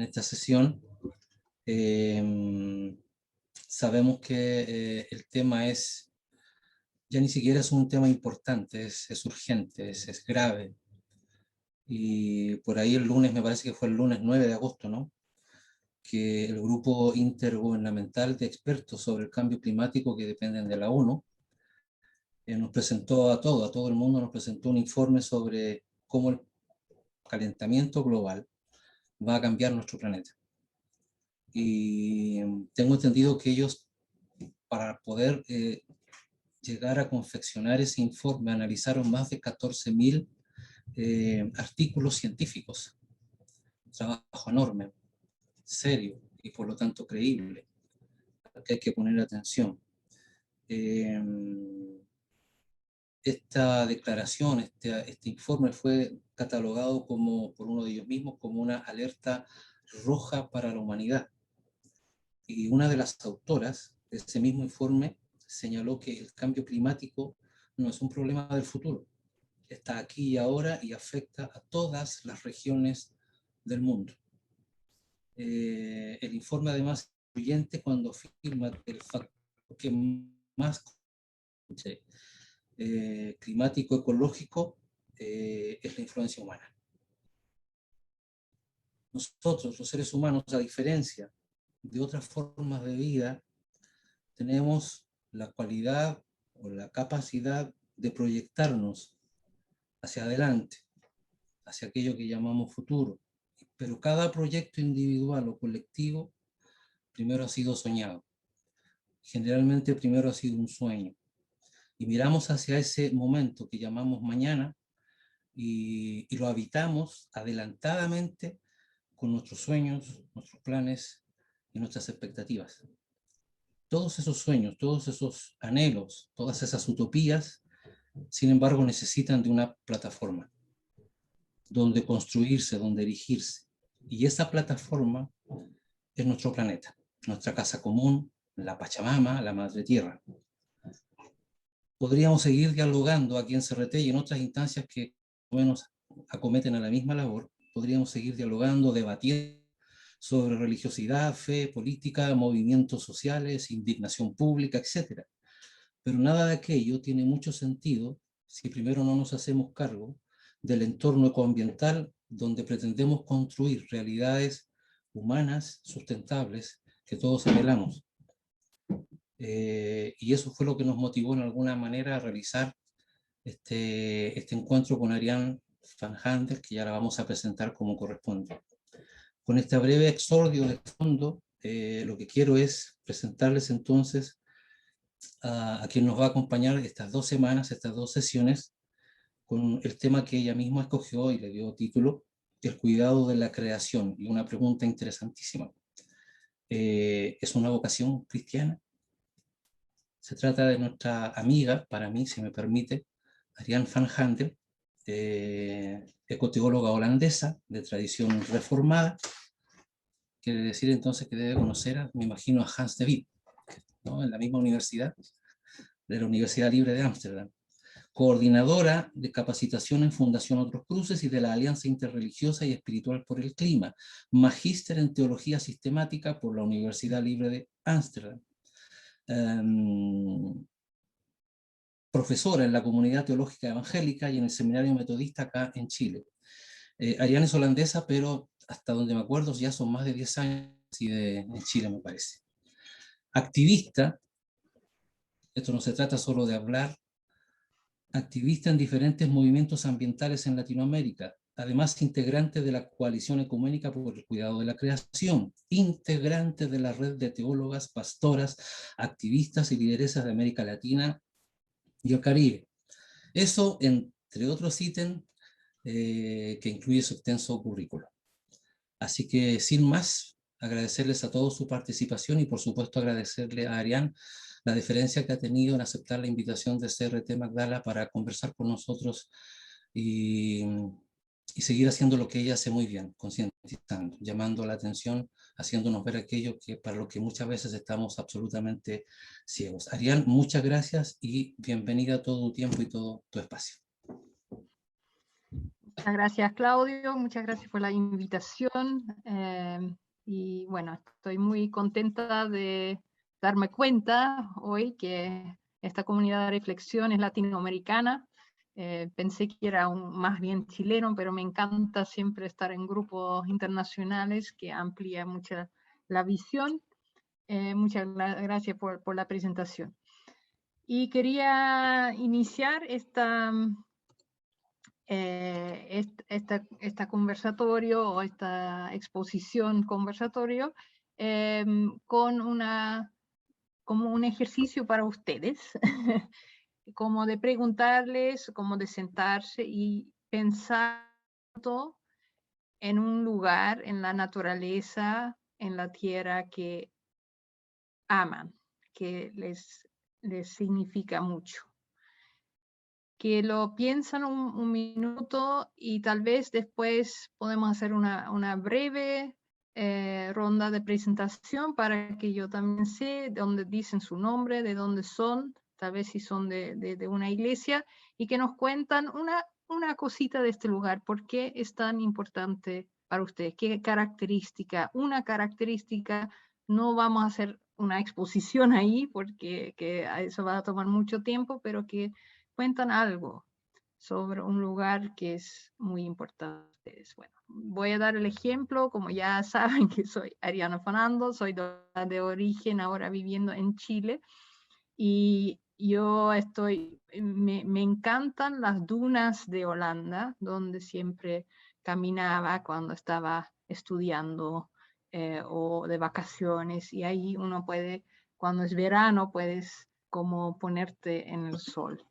esta sesión. Sabemos que el tema ya ni siquiera es un tema importante, es urgente, es grave. Y por ahí el lunes, me parece que fue el lunes 9 de agosto, ¿no?, que el grupo intergubernamental de expertos sobre el cambio climático que dependen de la ONU nos presentó a todo el mundo, nos presentó un informe sobre cómo el calentamiento global va a cambiar nuestro planeta. Y tengo entendido que ellos, para poder llegar a confeccionar ese informe, analizaron más de 14.000 artículos científicos. Un trabajo enorme, serio y por lo tanto creíble, al que hay que poner atención. Esta declaración, este informe fue catalogado por uno de ellos mismos como una alerta roja para la humanidad. Y una de las autoras de ese mismo informe señaló que el cambio climático no es un problema del futuro, está aquí y ahora y afecta a todas las regiones del mundo. El informe además es incluyente cuando afirma que el factor que más climático ecológico es la influencia humana. Nosotros, los seres humanos, a diferencia de otras formas de vida, tenemos la cualidad o la capacidad de proyectarnos hacia adelante, hacia aquello que llamamos futuro. Pero cada proyecto individual o colectivo primero ha sido soñado. Generalmente primero ha sido un sueño. Y miramos hacia ese momento que llamamos mañana y lo habitamos adelantadamente con nuestros sueños, nuestros planes y nuestras expectativas. Todos esos sueños, todos esos anhelos, todas esas utopías, sin embargo, necesitan de una plataforma donde construirse, donde erigirse. Y esa plataforma es nuestro planeta, nuestra casa común, la Pachamama, la Madre Tierra. Podríamos seguir dialogando aquí en CRT y en otras instancias que más o menos acometen a la misma labor. Podríamos seguir dialogando, debatiendo sobre religiosidad, fe, política, movimientos sociales, indignación pública, etc. Pero nada de aquello tiene mucho sentido si primero no nos hacemos cargo del entorno ecoambiental donde pretendemos construir realidades humanas, sustentables, que todos anhelamos. Y eso fue lo que nos motivó en alguna manera a realizar este encuentro con Ariane van Handel, que ya la vamos a presentar como corresponde. Con este breve exordio de fondo, lo que quiero es presentarles entonces a quien nos va a acompañar estas 2 semanas, estas 2 sesiones, con el tema que ella misma escogió y le dio título, el cuidado de la creación, y una pregunta interesantísima. ¿Es una vocación cristiana? Se trata de nuestra amiga, para mí, si me permite, Ariane van Handel, ecoteóloga holandesa de tradición reformada. Quiere decir entonces que debe conocer, me imagino, a Hans de Witt, ¿no?, en la misma universidad, de la Universidad Libre de Ámsterdam. Coordinadora de capacitación en Fundación Otros Cruces y de la Alianza Interreligiosa y Espiritual por el Clima. Magíster en Teología Sistemática por la Universidad Libre de Ámsterdam. Profesora en la Comunidad Teológica Evangélica y en el Seminario Metodista acá en Chile. Ariane es holandesa, pero hasta donde me acuerdo ya son más de 10 años en Chile, me parece. Activista, esto no se trata solo de hablar, activista en diferentes movimientos ambientales en Latinoamérica, además integrante de la Coalición Ecuménica por el Cuidado de la Creación, integrante de la red de teólogas, pastoras, activistas y lideresas de América Latina y el Caribe. Eso, entre otros ítems, que incluye su extenso currículo. Así que, sin más, agradecerles a todos su participación y, por supuesto, agradecerle a Ariane la deferencia que ha tenido en aceptar la invitación de CRT Magdala para conversar con nosotros y seguir haciendo lo que ella hace muy bien, concientizando, llamando la atención, haciéndonos ver aquello para lo que muchas veces estamos absolutamente ciegos. Ariane, muchas gracias y bienvenida a todo tu tiempo y todo tu espacio. Muchas gracias, Claudio. Muchas gracias por la invitación. Y bueno, estoy muy contenta de darme cuenta hoy que esta comunidad de reflexión es latinoamericana. Pensé que era más bien chileno, pero me encanta siempre estar en grupos internacionales que amplía mucho la visión. Muchas gracias por la presentación. Y quería iniciar esta conversatorio o esta exposición conversatorio como un ejercicio para ustedes, como de preguntarles, como de sentarse y pensar en un lugar, en la naturaleza, en la tierra que aman, que les significa mucho. Que lo piensan un minuto y tal vez después podemos hacer una breve ronda de presentación para que yo también sé de dónde dicen su nombre, de dónde son, tal vez si son de una iglesia, y que nos cuentan una cosita de este lugar, por qué es tan importante para ustedes, qué característica, una característica, no vamos a hacer una exposición ahí porque eso va a tomar mucho tiempo, pero que cuentan algo sobre un lugar que es muy importante. Bueno, voy a dar el ejemplo, como ya saben que soy Ariana Fernando, soy de origen ahora viviendo en Chile, y yo me encantan las dunas de Holanda, donde siempre caminaba cuando estaba estudiando o de vacaciones, y ahí uno puede, cuando es verano, puedes como ponerte en el sol.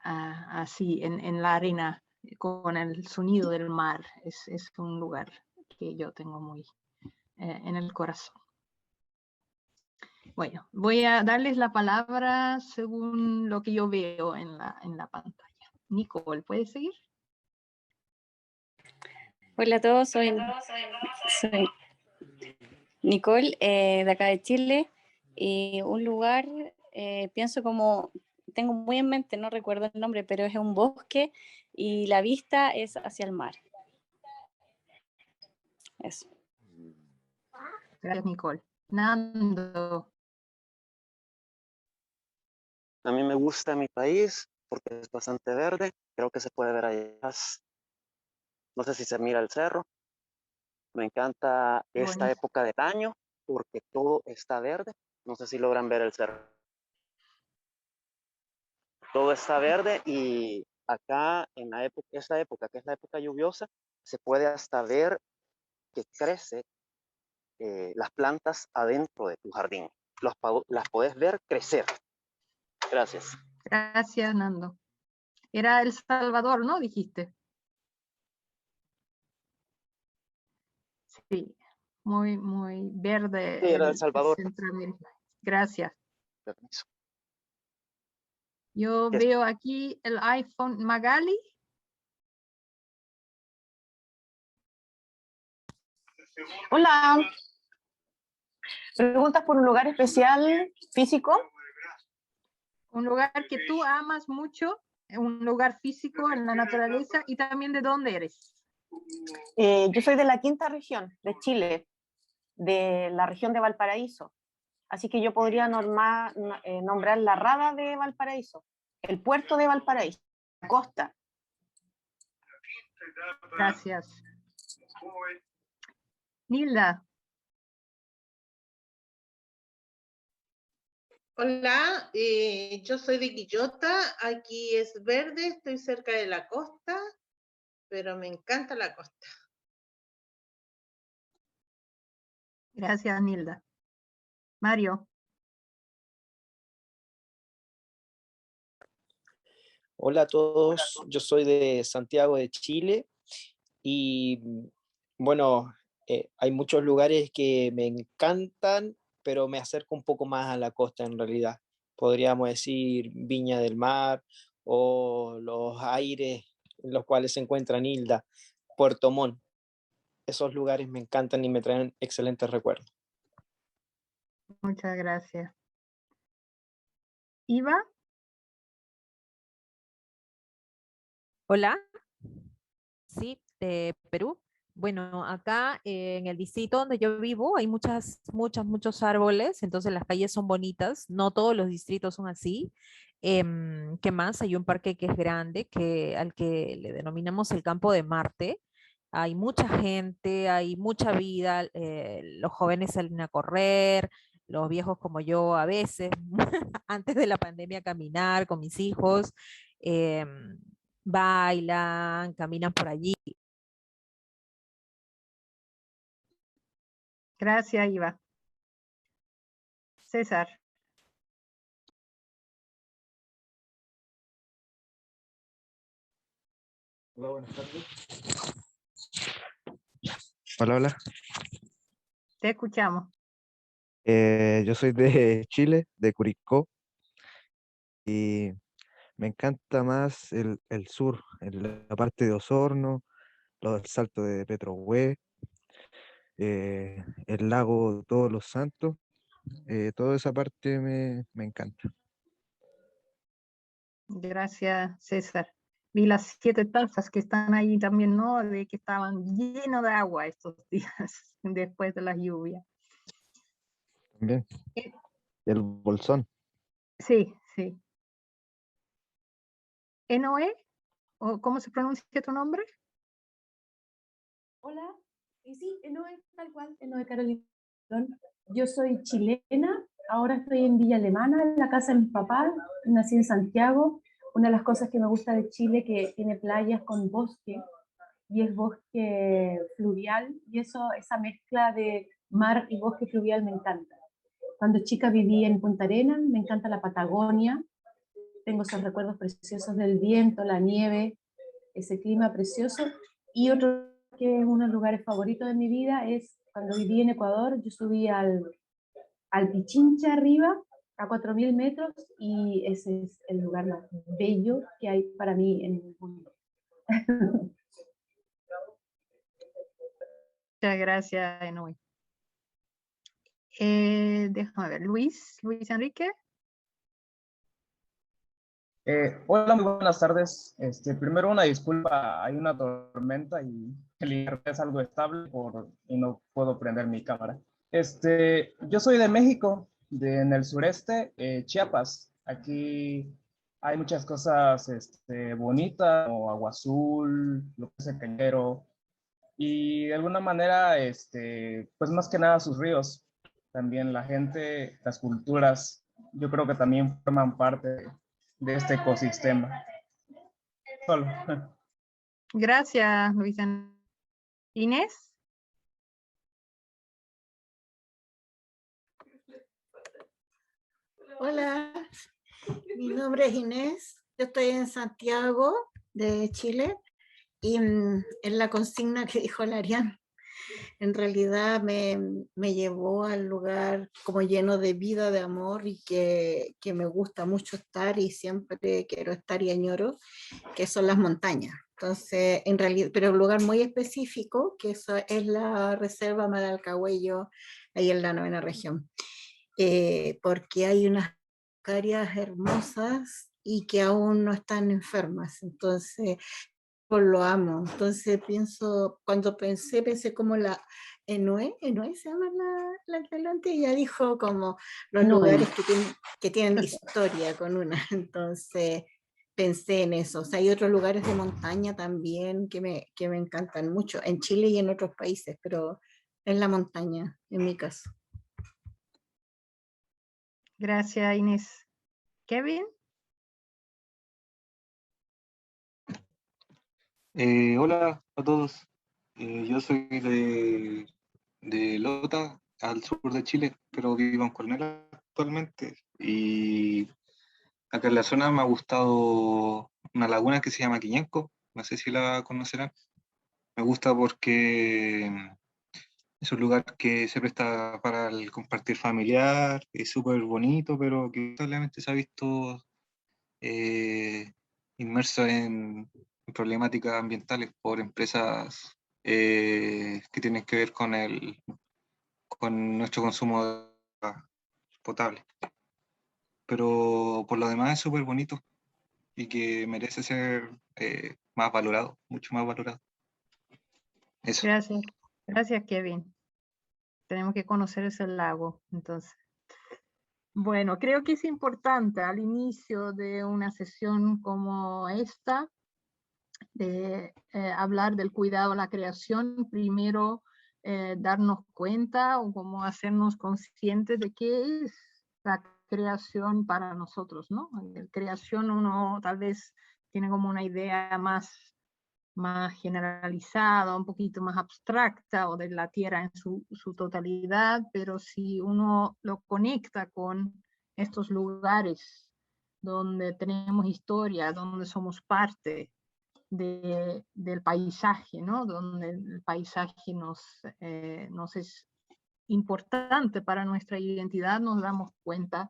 Así en la arena con el sonido del mar. Es un lugar que yo tengo muy en el corazón. Bueno, voy a darles la palabra según lo que yo veo en la pantalla. Nicole, ¿puedes seguir? Hola a todos, soy Nicole, de acá de Chile, y un lugar, pienso como, tengo muy en mente, no recuerdo el nombre, pero es un bosque y la vista es hacia el mar. Eso. Gracias, Nicole. Nando. A mí me gusta mi país porque es bastante verde. Creo que se puede ver allá. No sé si se mira el cerro. Me encanta esta época del año porque todo está verde. No sé si logran ver el cerro. Todo está verde y acá en esta época, que es la época lluviosa, se puede hasta ver que crece las plantas adentro de tu jardín. Las podés ver crecer. Gracias. Gracias, Nando. Era El Salvador, ¿no? Dijiste. Sí, muy, muy verde. Sí, era El Salvador. Centroamérica. Gracias. Permiso. Yo veo aquí el iPhone. Magali. Hola. ¿Preguntas por un lugar especial físico? Un lugar que tú amas mucho, un lugar físico en la naturaleza, y también de dónde eres. Yo soy de la quinta región de Chile, de la región de Valparaíso. Así que yo podría nombrar la Rada de Valparaíso, el puerto de Valparaíso, la costa. Gracias. Nilda. Hola, yo soy de Quillota, aquí es verde, estoy cerca de la costa, pero me encanta la costa. Gracias, Nilda. Mario. Hola a todos, yo soy de Santiago de Chile y bueno, hay muchos lugares que me encantan, pero me acerco un poco más a la costa en realidad. Podríamos decir Viña del Mar o los aires en los cuales se encuentra Nilda, Puerto Montt. Esos lugares me encantan y me traen excelentes recuerdos. Muchas gracias. Iva. Hola, sí, de Perú. Bueno, acá en el distrito donde yo vivo hay muchos árboles, entonces las calles son bonitas. No todos los distritos son así. ¿Qué más? Hay un parque que es grande, al que le denominamos el Campo de Marte. Hay mucha gente, hay mucha vida, los jóvenes salen a correr, los viejos como yo a veces, antes de la pandemia a caminar con mis hijos, bailan, caminan por allí. Gracias, Iva. César. Hola, buenas tardes. Hola, hola. Te escuchamos. Yo soy de Chile, de Curicó, y me encanta más el sur, la parte de Osorno, el salto de Petrohue, el lago Todos los Santos, toda esa parte me encanta. Gracias, César. Vi las 7 tazas que están ahí también, ¿no? De que estaban llenos de agua estos días después de las lluvias. También. Eh, Y el Bolsón. Sí, sí. ¿Enoe? ¿O cómo se pronuncia tu nombre? Hola, y sí, Enoe, tal cual, Enoe Carolina. Yo soy chilena, ahora estoy en Villa Alemana, en la casa de mis papás, nací en Santiago. Una de las cosas que me gusta de Chile que tiene playas con bosque, y es bosque fluvial, y esa mezcla de mar y bosque fluvial me encanta. Cuando chica viví en Punta Arenas, me encanta la Patagonia, tengo esos recuerdos preciosos del viento, la nieve, ese clima precioso. Y otro que es uno de los lugares favoritos de mi vida es cuando viví en Ecuador. Yo subí al Pichincha arriba, a 4000 metros, y ese es el lugar más bello que hay para mí en el mundo. Muchas gracias, Enoe. Déjame ver, Luis Enrique. Hola, muy buenas tardes. Primero una disculpa, hay una tormenta y el internet es algo estable y no puedo prender mi cámara. Yo soy de México, en el sureste, Chiapas. Aquí hay muchas cosas bonitas, como Agua Azul, lo que es el Cañero, y de alguna manera, pues más que nada sus ríos. También la gente, las culturas, yo creo que también forman parte de este ecosistema. Solo. Gracias, Luis Enrique. Inés. Hola, mi nombre es Inés, yo estoy en Santiago de Chile y en la consigna que dijo Larian, en realidad me llevó al lugar como lleno de vida, de amor y que me gusta mucho estar y siempre quiero estar y añoro, que son las montañas. Entonces, en realidad, pero un lugar muy específico, que eso es la Reserva Madalcahuello, ahí en la 9ª región. Porque hay unas áreas hermosas y que aún no están enfermas, entonces pues lo amo. Entonces cuando pensé como la Enoe se llama la que adelante, ella dijo como los lugares que tienen historia con una, entonces pensé en eso. O sea, hay otros lugares de montaña también que me encantan mucho, en Chile y en otros países, pero en la montaña, en mi caso. Gracias, Inés. Kevin. Hola a todos. Yo soy de Lota, al sur de Chile, pero vivo en Coronel actualmente. Y acá en la zona me ha gustado una laguna que se llama Quiñenco, no sé si la conocerán. Me gusta porque es un lugar que se presta para el compartir familiar, es súper bonito, pero que lamentablemente se ha visto inmerso en problemáticas ambientales por empresas que tienen que ver con nuestro consumo de agua potable. Pero por lo demás es súper bonito y que merece ser más valorado, mucho más valorado. Eso. Gracias. Gracias, Kevin. Tenemos que conocer ese lago, entonces. Bueno, creo que es importante al inicio de una sesión como esta, de hablar del cuidado a la creación, primero darnos cuenta o como hacernos conscientes de qué es la creación para nosotros, ¿no? La creación uno tal vez tiene como una idea más generalizada, un poquito más abstracta, o de la Tierra en su totalidad, pero si uno lo conecta con estos lugares donde tenemos historia, donde somos parte del paisaje, ¿no? Donde el paisaje nos es importante para nuestra identidad, nos damos cuenta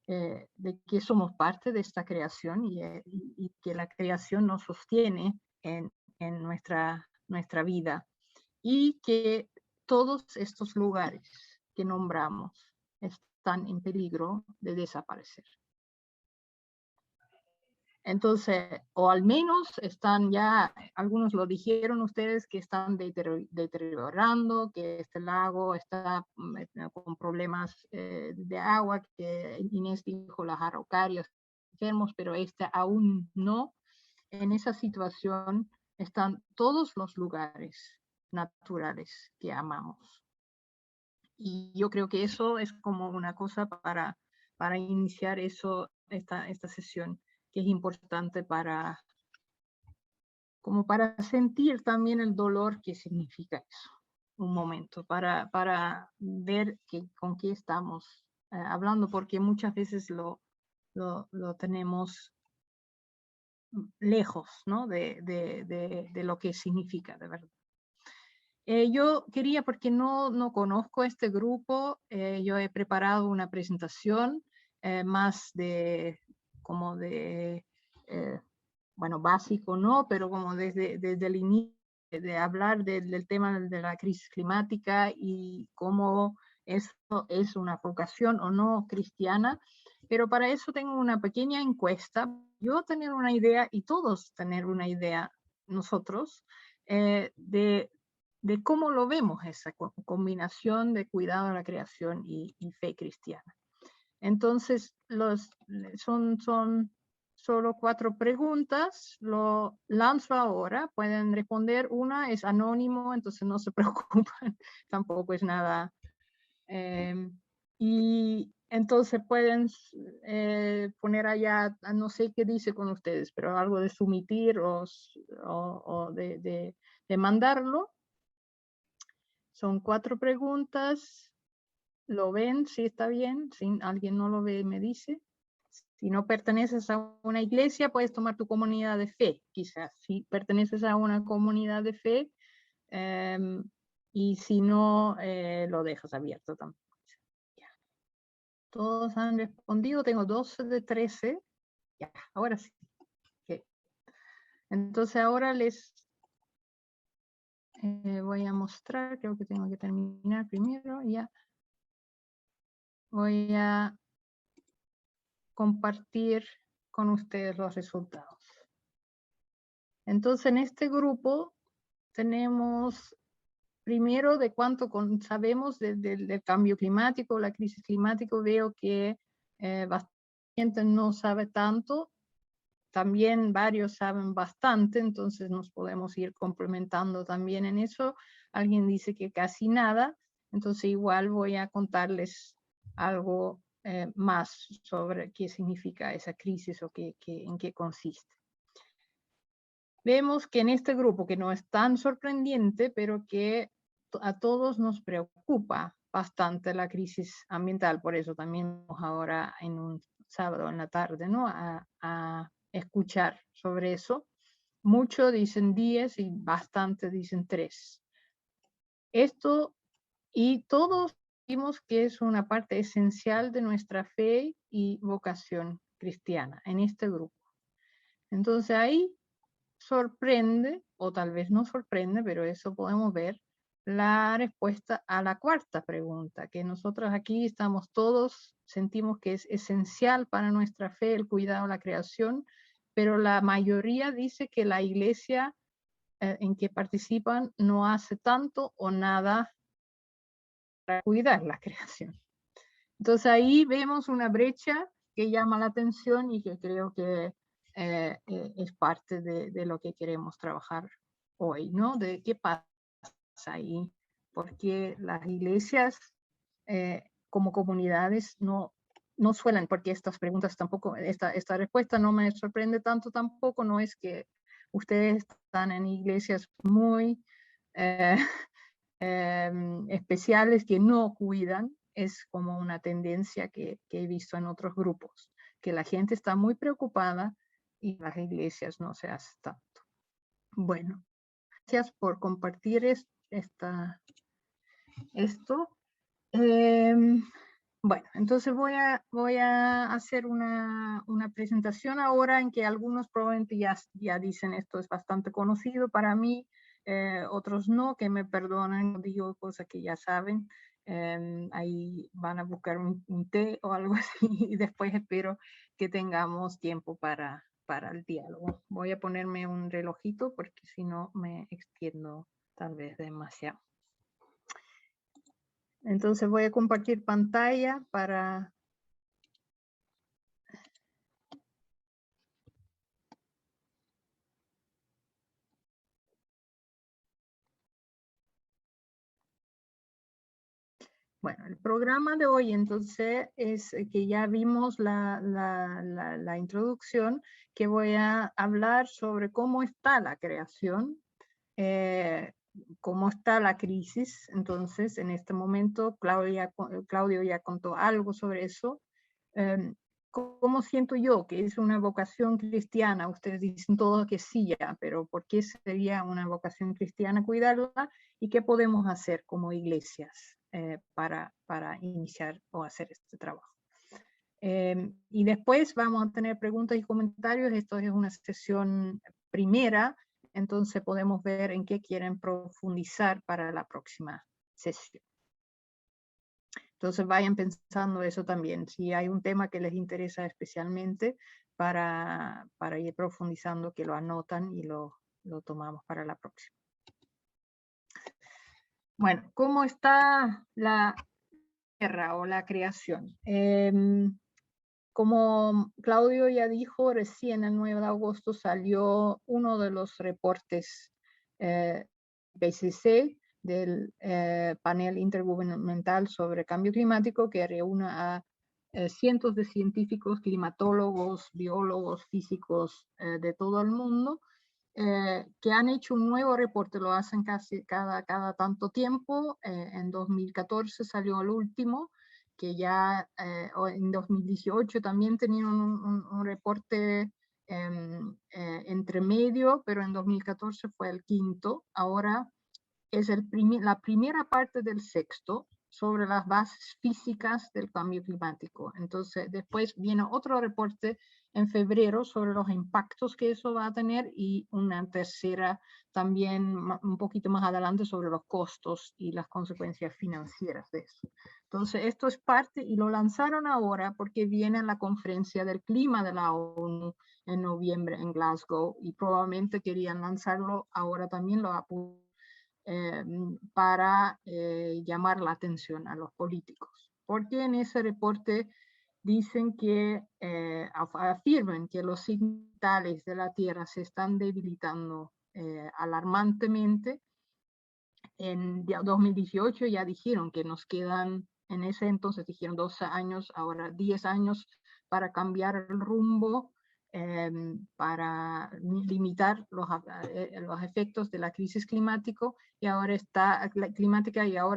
de que somos parte de esta creación y que la creación nos sostiene en nuestra vida, y que todos estos lugares que nombramos están en peligro de desaparecer. Entonces, o al menos están ya, algunos lo dijeron ustedes, que están deteriorando, que este lago está con problemas de agua, que Inés dijo las araucarias enfermos, pero este aún no. En esa situación están todos los lugares naturales que amamos. Y yo creo que eso es como una cosa para iniciar esta sesión, que es importante como para sentir también el dolor que significa eso. Un momento, para ver con qué estamos hablando, porque muchas veces lo tenemos lejos, ¿no? de lo que significa de verdad. Yo quería, porque no conozco este grupo, yo he preparado una presentación más bueno, básico no, pero como desde el inicio, de hablar del tema de la crisis climática y cómo esto es una vocación o no cristiana. Pero para eso tengo una pequeña encuesta, yo tener una idea y todos tener una idea, nosotros, de cómo lo vemos esa combinación de cuidado a la creación y fe cristiana. Entonces, son solo 4 preguntas, lo lanzo ahora, pueden responder. Una es anónimo, entonces no se preocupen, tampoco es nada. Y entonces pueden poner allá, no sé qué dice con ustedes, pero algo de sumitir o de mandarlo. Son 4 preguntas. ¿Lo ven? ¿Sí está bien? Si alguien no lo ve, me dice. Si no perteneces a una iglesia, puedes tomar tu comunidad de fe, quizás. Si perteneces a una comunidad de fe, y si no, lo dejas abierto también. Ya. Todos han respondido. Tengo 12 de 13. Ya, ahora sí. Okay. Entonces ahora les voy a mostrar, creo que tengo que terminar primero, ya. Voy a compartir con ustedes los resultados. Entonces, en este grupo tenemos primero de cuánto sabemos del cambio climático, la crisis climática. Veo que bastante gente no sabe tanto, también varios saben bastante, entonces nos podemos ir complementando también en eso. Alguien dice que casi nada, entonces igual voy a contarles algo más sobre qué significa esa crisis o en qué consiste. Vemos que en este grupo, que no es tan sorprendente, pero que a todos nos preocupa bastante la crisis ambiental, por eso también vamos ahora en un sábado en la tarde, ¿no? a escuchar sobre eso. Muchos dicen 10 y bastante dicen 3. Esto, y todos vimos que es una parte esencial de nuestra fe y vocación cristiana en este grupo. Entonces ahí sorprende, o tal vez no sorprende, pero eso podemos ver, la respuesta a la 4ª pregunta, que nosotros aquí estamos todos, sentimos que es esencial para nuestra fe el cuidado de la creación, pero la mayoría dice que la iglesia en que participan no hace tanto o nada para cuidar la creación. Entonces ahí vemos una brecha que llama la atención y que creo que es parte de lo que queremos trabajar hoy, ¿no? De qué pasa ahí, porque las iglesias como comunidades no suelen, porque estas preguntas tampoco, esta respuesta no me sorprende tanto tampoco, no es que ustedes están en iglesias muy especiales que no cuidan, es como una tendencia que he visto en otros grupos, que la gente está muy preocupada y las iglesias no se hace tanto. Bueno, gracias por compartir esto. Bueno, entonces voy a hacer una presentación ahora en que algunos probablemente ya dicen esto es bastante conocido para mí, otros no, que me perdonen, digo cosas que ya saben. Ahí van a buscar un té o algo así y después espero que tengamos tiempo para el diálogo. Voy a ponerme un relojito porque si no me extiendo tal vez demasiado. Entonces voy a compartir pantalla para... Bueno, el programa de hoy entonces es que ya vimos la introducción, que voy a hablar sobre cómo está la creación, cómo está la crisis. Entonces, en este momento, Claudio ya contó algo sobre eso. ¿Cómo siento yo que es una vocación cristiana? Ustedes dicen todos que sí ya, pero ¿por qué sería una vocación cristiana cuidarla? ¿Y qué podemos hacer como iglesias para iniciar o hacer este trabajo? Y después vamos a tener preguntas y comentarios. Esto es una sesión primera, entonces podemos ver en qué quieren profundizar para la próxima sesión. Entonces vayan pensando eso también, si hay un tema que les interesa especialmente para ir profundizando, que lo anotan y lo tomamos para la próxima. Bueno, ¿cómo está la tierra o la creación? Como Claudio ya dijo, recién el 9 de agosto salió uno de los reportes IPCC del panel intergubernamental sobre cambio climático, que reúne a cientos de científicos, climatólogos, biólogos, físicos de todo el mundo, que han hecho un nuevo reporte, lo hacen casi cada tanto tiempo. En 2014 salió el último, que ya en 2018 también tenían un reporte entre medio, pero en 2014 fue el quinto. Ahora es la primera parte del sexto sobre las bases físicas del cambio climático. Entonces, después viene otro reporte en febrero sobre los impactos que eso va a tener y una tercera también un poquito más adelante sobre los costos y las consecuencias financieras de eso. Entonces, esto es parte y lo lanzaron ahora porque viene la conferencia del clima de la ONU en noviembre en Glasgow y probablemente querían lanzarlo ahora también, lo para llamar la atención a los políticos. Porque en ese reporte dicen que afirman que los signos de la Tierra se están debilitando alarmantemente. En 2018 ya dijeron que nos quedan, en ese entonces dijeron 12 años, ahora 10 años para cambiar el rumbo, para limitar los efectos de la crisis climática, y ahora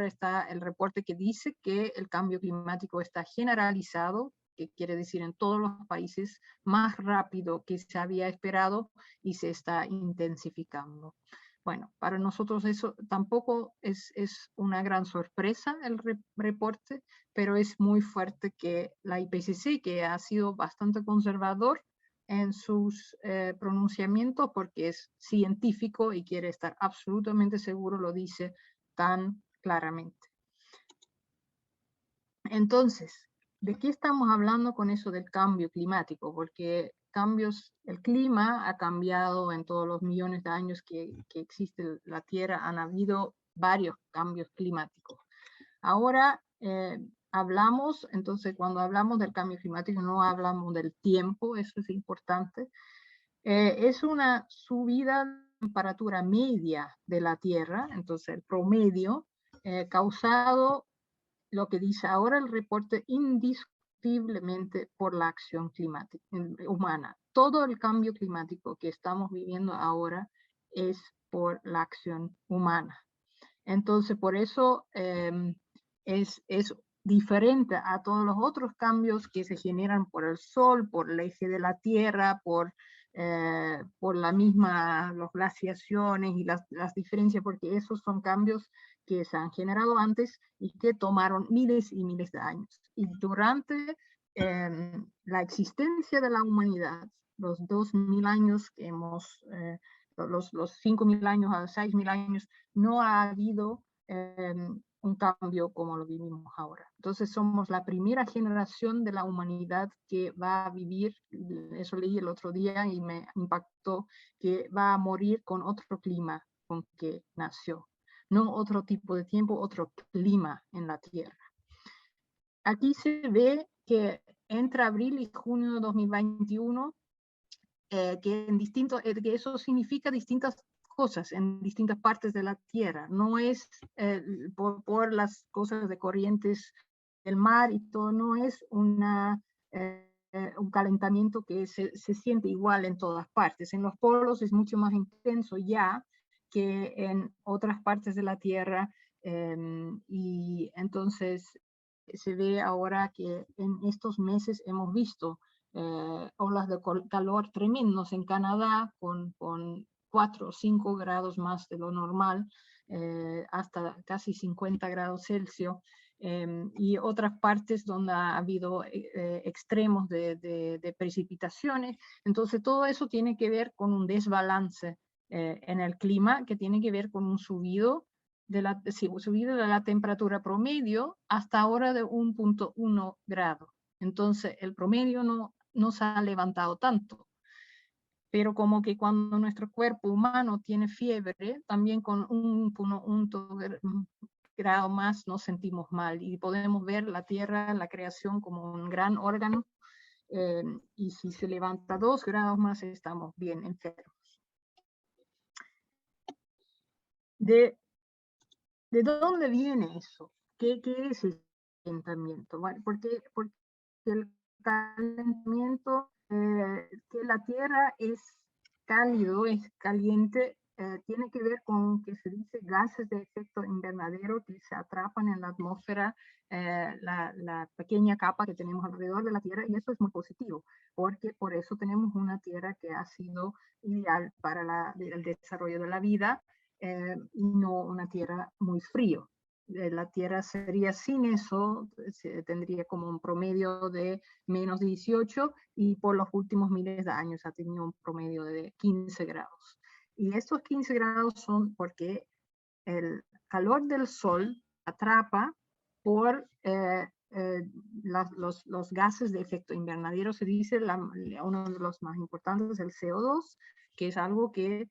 está el reporte que dice que el cambio climático está generalizado, que quiere decir en todos los países, más rápido que se había esperado y se está intensificando. Bueno, para nosotros eso tampoco es una gran sorpresa el reporte, pero es muy fuerte que la IPCC, que ha sido bastante conservador en sus pronunciamientos porque es científico y quiere estar absolutamente seguro, lo dice tan claramente. Entonces, ¿de qué estamos hablando con eso del cambio climático? Porque cambios, el clima ha cambiado en todos los millones de años que existe la Tierra, han habido varios cambios climáticos. Ahora hablamos, entonces cuando hablamos del cambio climático no hablamos del tiempo, eso es importante. Es una subida de temperatura media de la Tierra, entonces el promedio, causado, lo que dice ahora el reporte, indiscutiblemente por la acción climática humana. Todo el cambio climático que estamos viviendo ahora es por la acción humana. Entonces, por eso es diferente a todos los otros cambios que se generan por el Sol, por el eje de la Tierra, por la misma, las glaciaciones y las diferencias, porque esos son cambios que se han generado antes y que tomaron miles y miles de años. Y durante la existencia de la humanidad, los 2000 años que hemos, los 5000 años a 6000 años, no ha habido un cambio como lo vivimos ahora. Entonces somos la primera generación de la humanidad que va a vivir, eso leí el otro día y me impactó, que va a morir con otro clima con que nació. No otro tipo de tiempo, otro clima en la Tierra. Aquí se ve que entre abril y junio de 2021, que eso significa distintas cosas en distintas partes de la Tierra. No es por las cosas de corrientes del mar y todo, no es un calentamiento que se siente igual en todas partes. En los polos es mucho más intenso ya que en otras partes de la Tierra, y entonces se ve ahora que en estos meses hemos visto olas de calor tremendos en Canadá con 4 o 5 grados más de lo normal, hasta casi 50 grados Celsius, y otras partes donde ha habido extremos de precipitaciones. Entonces todo eso tiene que ver con un desbalance en el clima, que tiene que ver con un subido de la temperatura promedio hasta ahora de 1.1 grado. Entonces el promedio no se ha levantado tanto, pero como que cuando nuestro cuerpo humano tiene fiebre, también con un grado más nos sentimos mal y podemos ver la Tierra, la creación, como un gran órgano, y si se levanta 2 grados más estamos bien enfermos. ¿De dónde viene eso? ¿Qué es el calentamiento? Bueno, porque el calentamiento, que la Tierra es cálido, es caliente, tiene que ver con que se dice gases de efecto invernadero que se atrapan en la atmósfera, la pequeña capa que tenemos alrededor de la Tierra, y eso es muy positivo, porque por eso tenemos una Tierra que ha sido ideal para el desarrollo de la vida, y no una Tierra muy frío. La Tierra sería sin eso, tendría como un promedio de menos 18 y por los últimos miles de años ha tenido un promedio de 15 grados. Y estos 15 grados son porque el calor del Sol atrapa por los gases de efecto invernadero. Se dice, uno de los más importantes es el CO2, que es algo que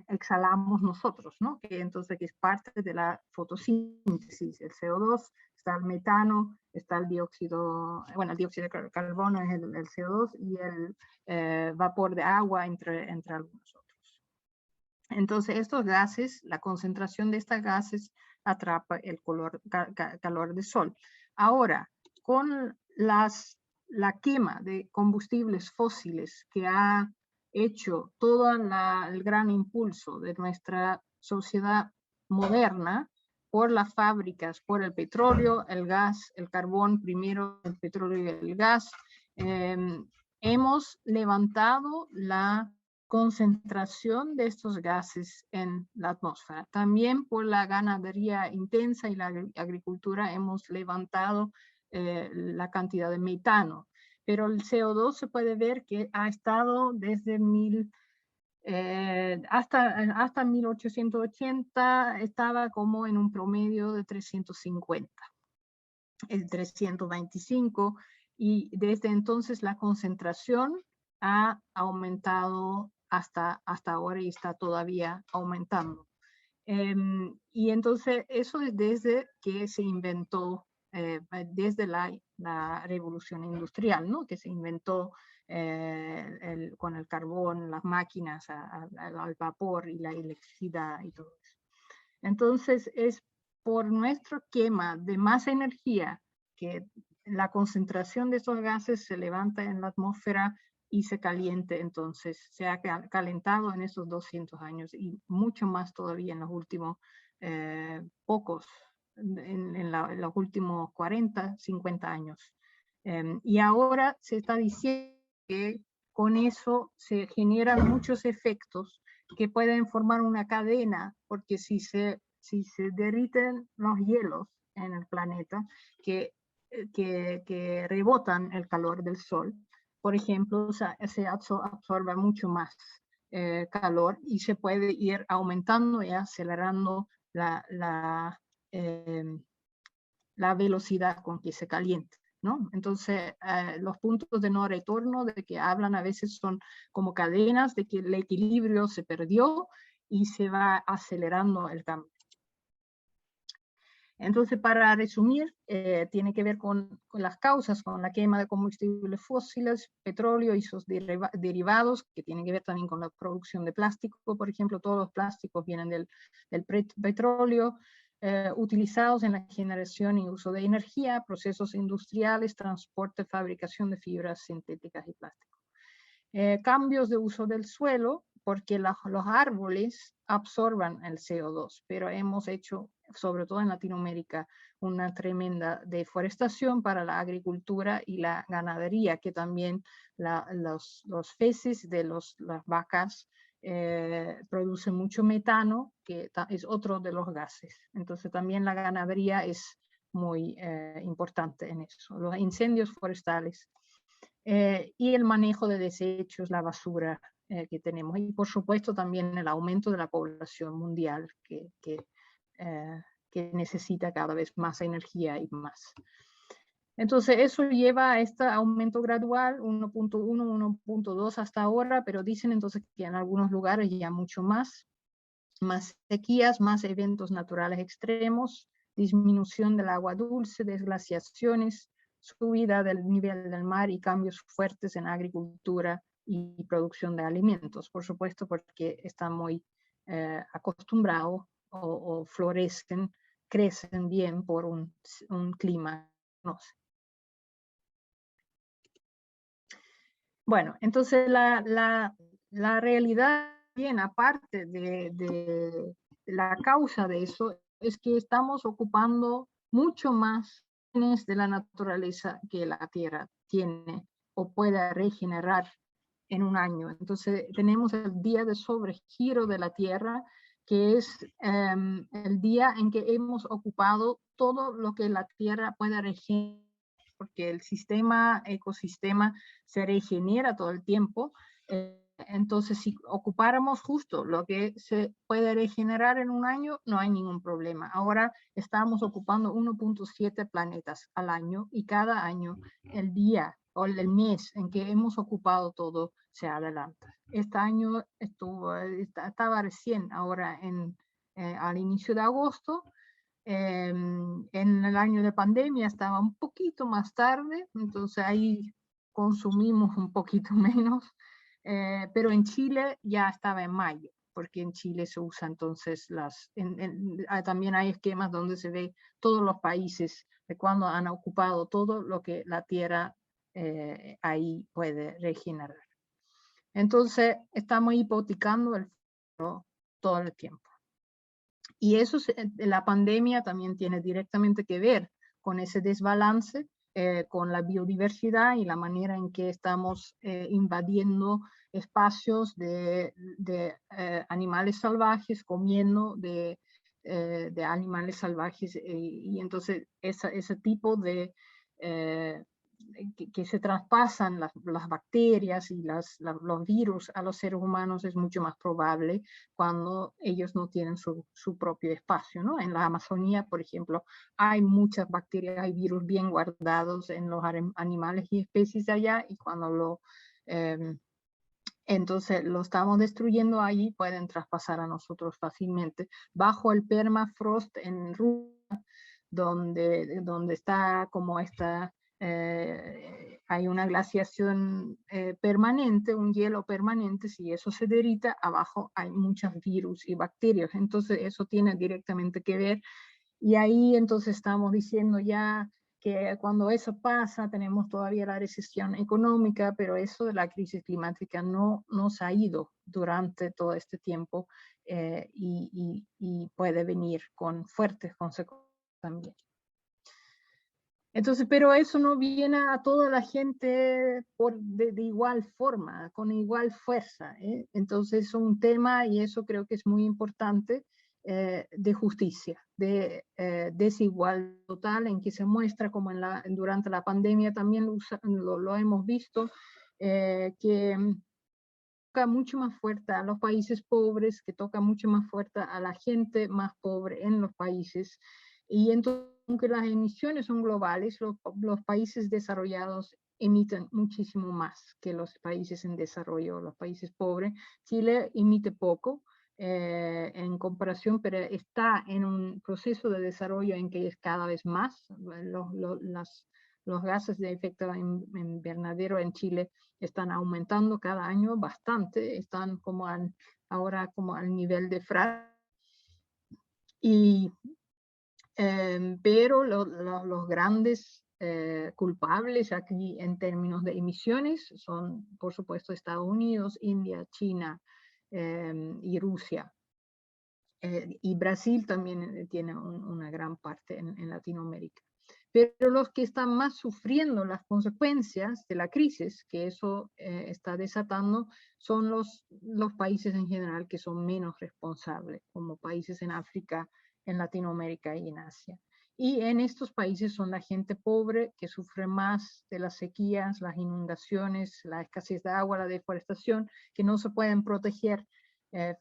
exhalamos nosotros, ¿no? Entonces que es parte de la fotosíntesis. El CO2, está el metano, está el dióxido, bueno, el dióxido de carbono es el CO2, y el vapor de agua entre algunos otros. Entonces estos gases, la concentración de estos gases atrapa el calor del Sol. Ahora, con la quema de combustibles fósiles que ha hecho todo el gran impulso de nuestra sociedad moderna, por las fábricas, por el petróleo, el gas, el carbón, primero el petróleo y el gas, hemos levantado la concentración de estos gases en la atmósfera. También por la ganadería intensa y la agricultura hemos levantado la cantidad de metano. Pero el CO2 se puede ver que ha estado desde hasta 1880, estaba como en un promedio de 350, el 325, y desde entonces la concentración ha aumentado hasta ahora y está todavía aumentando. Y entonces eso es desde que se inventó, desde la revolución industrial, ¿no? Que se inventó con el carbón, las máquinas al vapor y la electricidad y todo eso. Entonces es por nuestra quema de más energía que la concentración de esos gases se levanta en la atmósfera y se caliente, entonces se ha calentado en esos 200 años y mucho más todavía en los últimos pocos, en los últimos 40, 50 años. Y ahora se está diciendo que con eso se generan muchos efectos que pueden formar una cadena, porque si se derriten los hielos en el planeta, que rebotan el calor del sol, por ejemplo, se absorbe mucho más calor y se puede ir aumentando y acelerando la velocidad con que se calienta, ¿no? Entonces, los puntos de no retorno de que hablan a veces son como cadenas de que el equilibrio se perdió y se va acelerando el cambio. Entonces, para resumir, tiene que ver con las causas, con la quema de combustibles fósiles, petróleo y sus derivados, que tienen que ver también con la producción de plástico. Por ejemplo, todos los plásticos vienen del petróleo, utilizados en la generación y uso de energía, procesos industriales, transporte, fabricación de fibras sintéticas y plástico. Cambios de uso del suelo, porque los árboles absorban el CO2, pero hemos hecho, sobre todo en Latinoamérica, una tremenda deforestación para la agricultura y la ganadería, que también los feces de las vacas producen mucho metano, que es otro de los gases. Entonces también la ganadería es muy importante en eso. Los incendios forestales y el manejo de desechos, la basura que tenemos. Y por supuesto también el aumento de la población mundial que necesita cada vez más energía y más. Entonces eso lleva a este aumento gradual, 1.1, 1.2 hasta ahora, pero dicen entonces que en algunos lugares ya mucho más sequías, más eventos naturales extremos, disminución del agua dulce, desglaciaciones, subida del nivel del mar y cambios fuertes en agricultura y producción de alimentos, por supuesto, porque están muy acostumbrados o florecen, crecen bien por un clima, no sé. Bueno, entonces la realidad, bien, aparte de la causa de eso, es que estamos ocupando mucho más de la naturaleza que la Tierra tiene o puede regenerar en un año. Entonces tenemos el día de sobregiro de la Tierra, que es el día en que hemos ocupado todo lo que la Tierra puede regenerar, porque el ecosistema se regenera todo el tiempo. Entonces, si ocupáramos justo lo que se puede regenerar en un año, no hay ningún problema. Ahora estamos ocupando 1.7 planetas al año y cada año el día o el mes en que hemos ocupado todo se adelanta. Este año estaba recién ahora al inicio de agosto. En el año de pandemia estaba un poquito más tarde, entonces ahí consumimos un poquito menos, pero en Chile ya estaba en mayo, porque en Chile se usa entonces también hay esquemas donde se ve todos los países de cuando han ocupado todo lo que la Tierra ahí puede regenerar. Entonces estamos hipotecando el futuro todo el tiempo. Y eso, la pandemia también tiene directamente que ver con ese desbalance, con la biodiversidad y la manera en que estamos invadiendo espacios de animales salvajes, comiendo de animales salvajes, y entonces ese tipo de que se traspasan las bacterias y los virus a los seres humanos es mucho más probable cuando ellos no tienen su propio espacio, ¿no? En la Amazonía, por ejemplo, hay muchas bacterias, hay virus bien guardados en los animales y especies de allá, y cuando entonces lo estamos destruyendo ahí, pueden traspasar a nosotros fácilmente. Bajo el permafrost en Rusia, donde está como hay una glaciación permanente, un hielo permanente, si eso se derrita, abajo hay muchos virus y bacterias, entonces eso tiene directamente que ver, y ahí entonces estamos diciendo ya que cuando eso pasa tenemos todavía la recesión económica, pero eso de la crisis climática no se ha ido durante todo este tiempo, y puede venir con fuertes consecuencias también. Entonces, pero eso no viene a toda la gente de igual forma, con igual fuerza, ¿eh? Entonces es un tema, y eso creo que es muy importante, de justicia, de desigualdad total, en que se muestra como durante la pandemia también lo hemos visto, que toca mucho más fuerte a los países pobres, que toca mucho más fuerte a la gente más pobre en los países. Y entonces, aunque las emisiones son globales, los países desarrollados emiten muchísimo más que los países en desarrollo, los países pobres. Chile emite poco en comparación, pero está en un proceso de desarrollo en que es cada vez más. Los gases de efecto invernadero en Chile están aumentando cada año bastante, están como ahora como al nivel de Francia. Pero los grandes culpables aquí en términos de emisiones son, por supuesto, Estados Unidos, India, China y Rusia. Y Brasil también tiene una gran parte en Latinoamérica. Pero los que están más sufriendo las consecuencias de la crisis que eso está desatando son los países en general que son menos responsables, como países en África, en Latinoamérica y en Asia. Y en estos países son la gente pobre que sufre más de las sequías, las inundaciones, la escasez de agua, la deforestación, que no se pueden proteger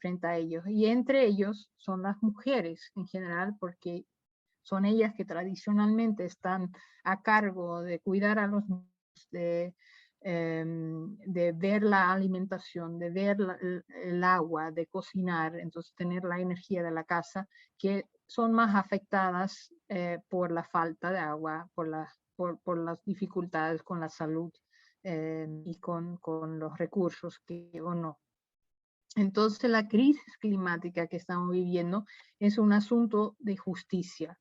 frente a ellos. Y entre ellos son las mujeres en general, porque son ellas que tradicionalmente están a cargo de cuidar a los niños, de ver la alimentación, de ver el agua, de cocinar, entonces tener la energía de la casa, que son más afectadas por la falta de agua, por las dificultades con la salud y con los recursos o no. Entonces la crisis climática que estamos viviendo es un asunto de justicia.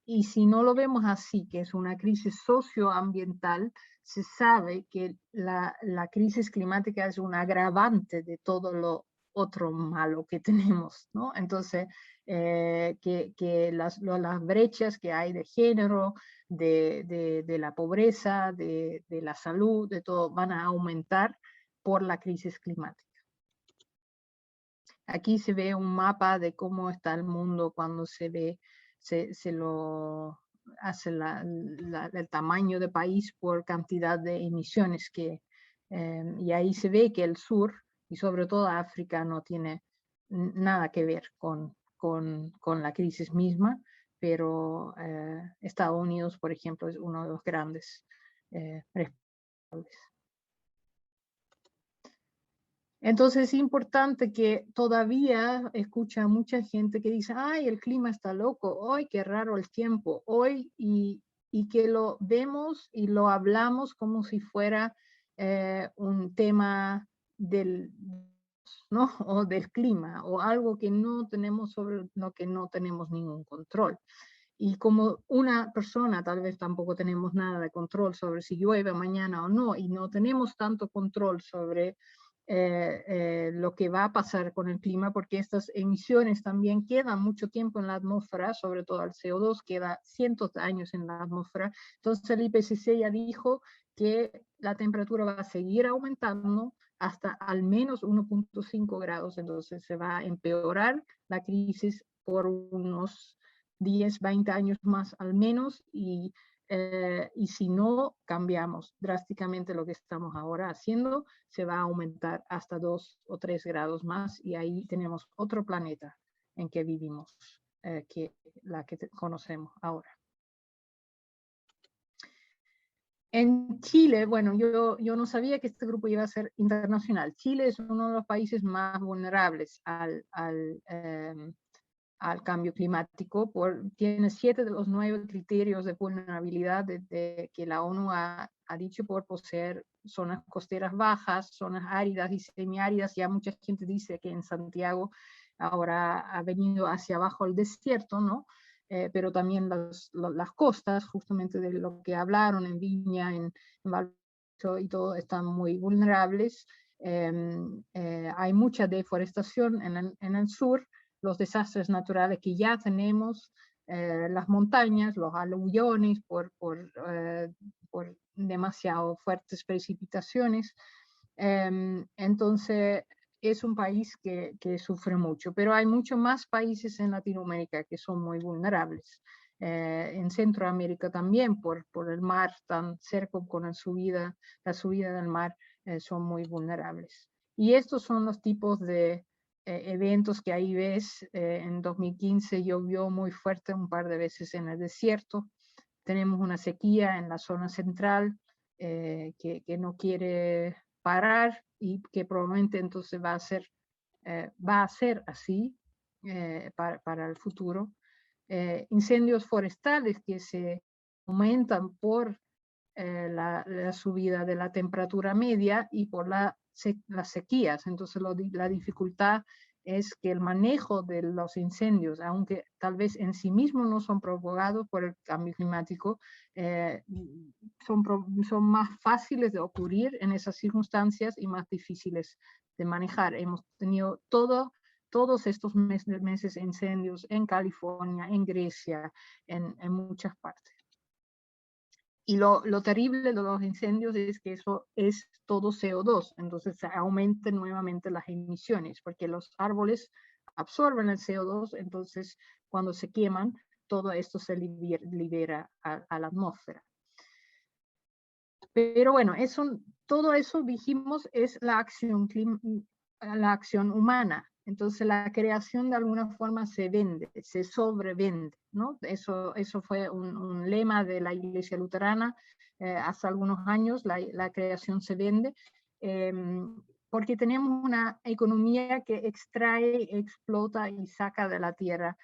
Y si no lo vemos así, que es una crisis socioambiental, se sabe que la crisis climática es un agravante de todo lo otro malo que tenemos, ¿no? Entonces, que las brechas que hay de género, de la pobreza, de la salud, de todo, van a aumentar por la crisis climática. Aquí se ve un mapa de cómo está el mundo cuando se lo hace el tamaño de país por cantidad de emisiones y ahí se ve que el sur y sobre todo África no tiene nada que ver con la crisis misma, pero Estados Unidos, por ejemplo, es uno de los grandes responsables. Entonces es importante que todavía escucha mucha gente que dice, ay, el clima está loco, hoy qué raro el tiempo, hoy, y que lo vemos y lo hablamos como si fuera un tema ¿no? O del clima, o algo que no tenemos sobre lo que no tenemos ningún control. Y como una persona tal vez tampoco tenemos nada de control sobre si llueve mañana o no, y no tenemos tanto control sobre lo que va a pasar con el clima, porque estas emisiones también quedan mucho tiempo en la atmósfera, sobre todo el CO2 queda cientos de años en la atmósfera. Entonces el IPCC ya dijo que la temperatura va a seguir aumentando hasta al menos 1.5 grados, entonces se va a empeorar la crisis por unos 10, 20 años más al menos, y y si no cambiamos drásticamente lo que estamos ahora haciendo, se va a aumentar hasta 2 o 3 grados más y ahí tenemos otro planeta en que vivimos, que la que conocemos ahora. En Chile, bueno, yo no sabía que este grupo iba a ser internacional. Chile es uno de los países más vulnerables al cambio climático, tiene 7 de los 9 criterios de vulnerabilidad que la ONU ha dicho, por poseer zonas costeras bajas, zonas áridas y semiáridas. Ya mucha gente dice que en Santiago ahora ha venido hacia abajo el desierto, ¿no? Pero también las costas, justamente de lo que hablaron en Viña, en Valparaíso y todo, están muy vulnerables. Hay mucha deforestación en el sur, los desastres naturales que ya tenemos, las montañas, los aluviones por demasiado fuertes precipitaciones. Entonces es un país que sufre mucho, pero hay muchos más países en Latinoamérica que son muy vulnerables. En Centroamérica también, por el mar tan cerca con la subida del mar, son muy vulnerables. Y estos son los tipos de eventos que ahí ves. En 2015 llovió muy fuerte un par de veces en el desierto. Tenemos una sequía en la zona central que no quiere parar y que probablemente entonces va a ser así para el futuro. Incendios forestales que se aumentan por la subida de la temperatura media y por las sequías. Entonces la dificultad es que el manejo de los incendios, aunque tal vez en sí mismos no son provocados por el cambio climático, son más fáciles de ocurrir en esas circunstancias y más difíciles de manejar. Hemos tenido todos estos meses incendios en California, en Grecia, en muchas partes. Y lo terrible de los incendios es que eso es todo CO2, entonces se aumentan nuevamente las emisiones, porque los árboles absorben el CO2, entonces cuando se queman, todo esto se libera a la atmósfera. Pero bueno, todo eso, dijimos, es la acción humana. Entonces la creación de alguna forma se vende, se sobrevende, ¿no? Eso fue un lema de la Iglesia Luterana hace algunos años, la creación se vende, porque tenemos una economía que extrae, explota y saca de la tierra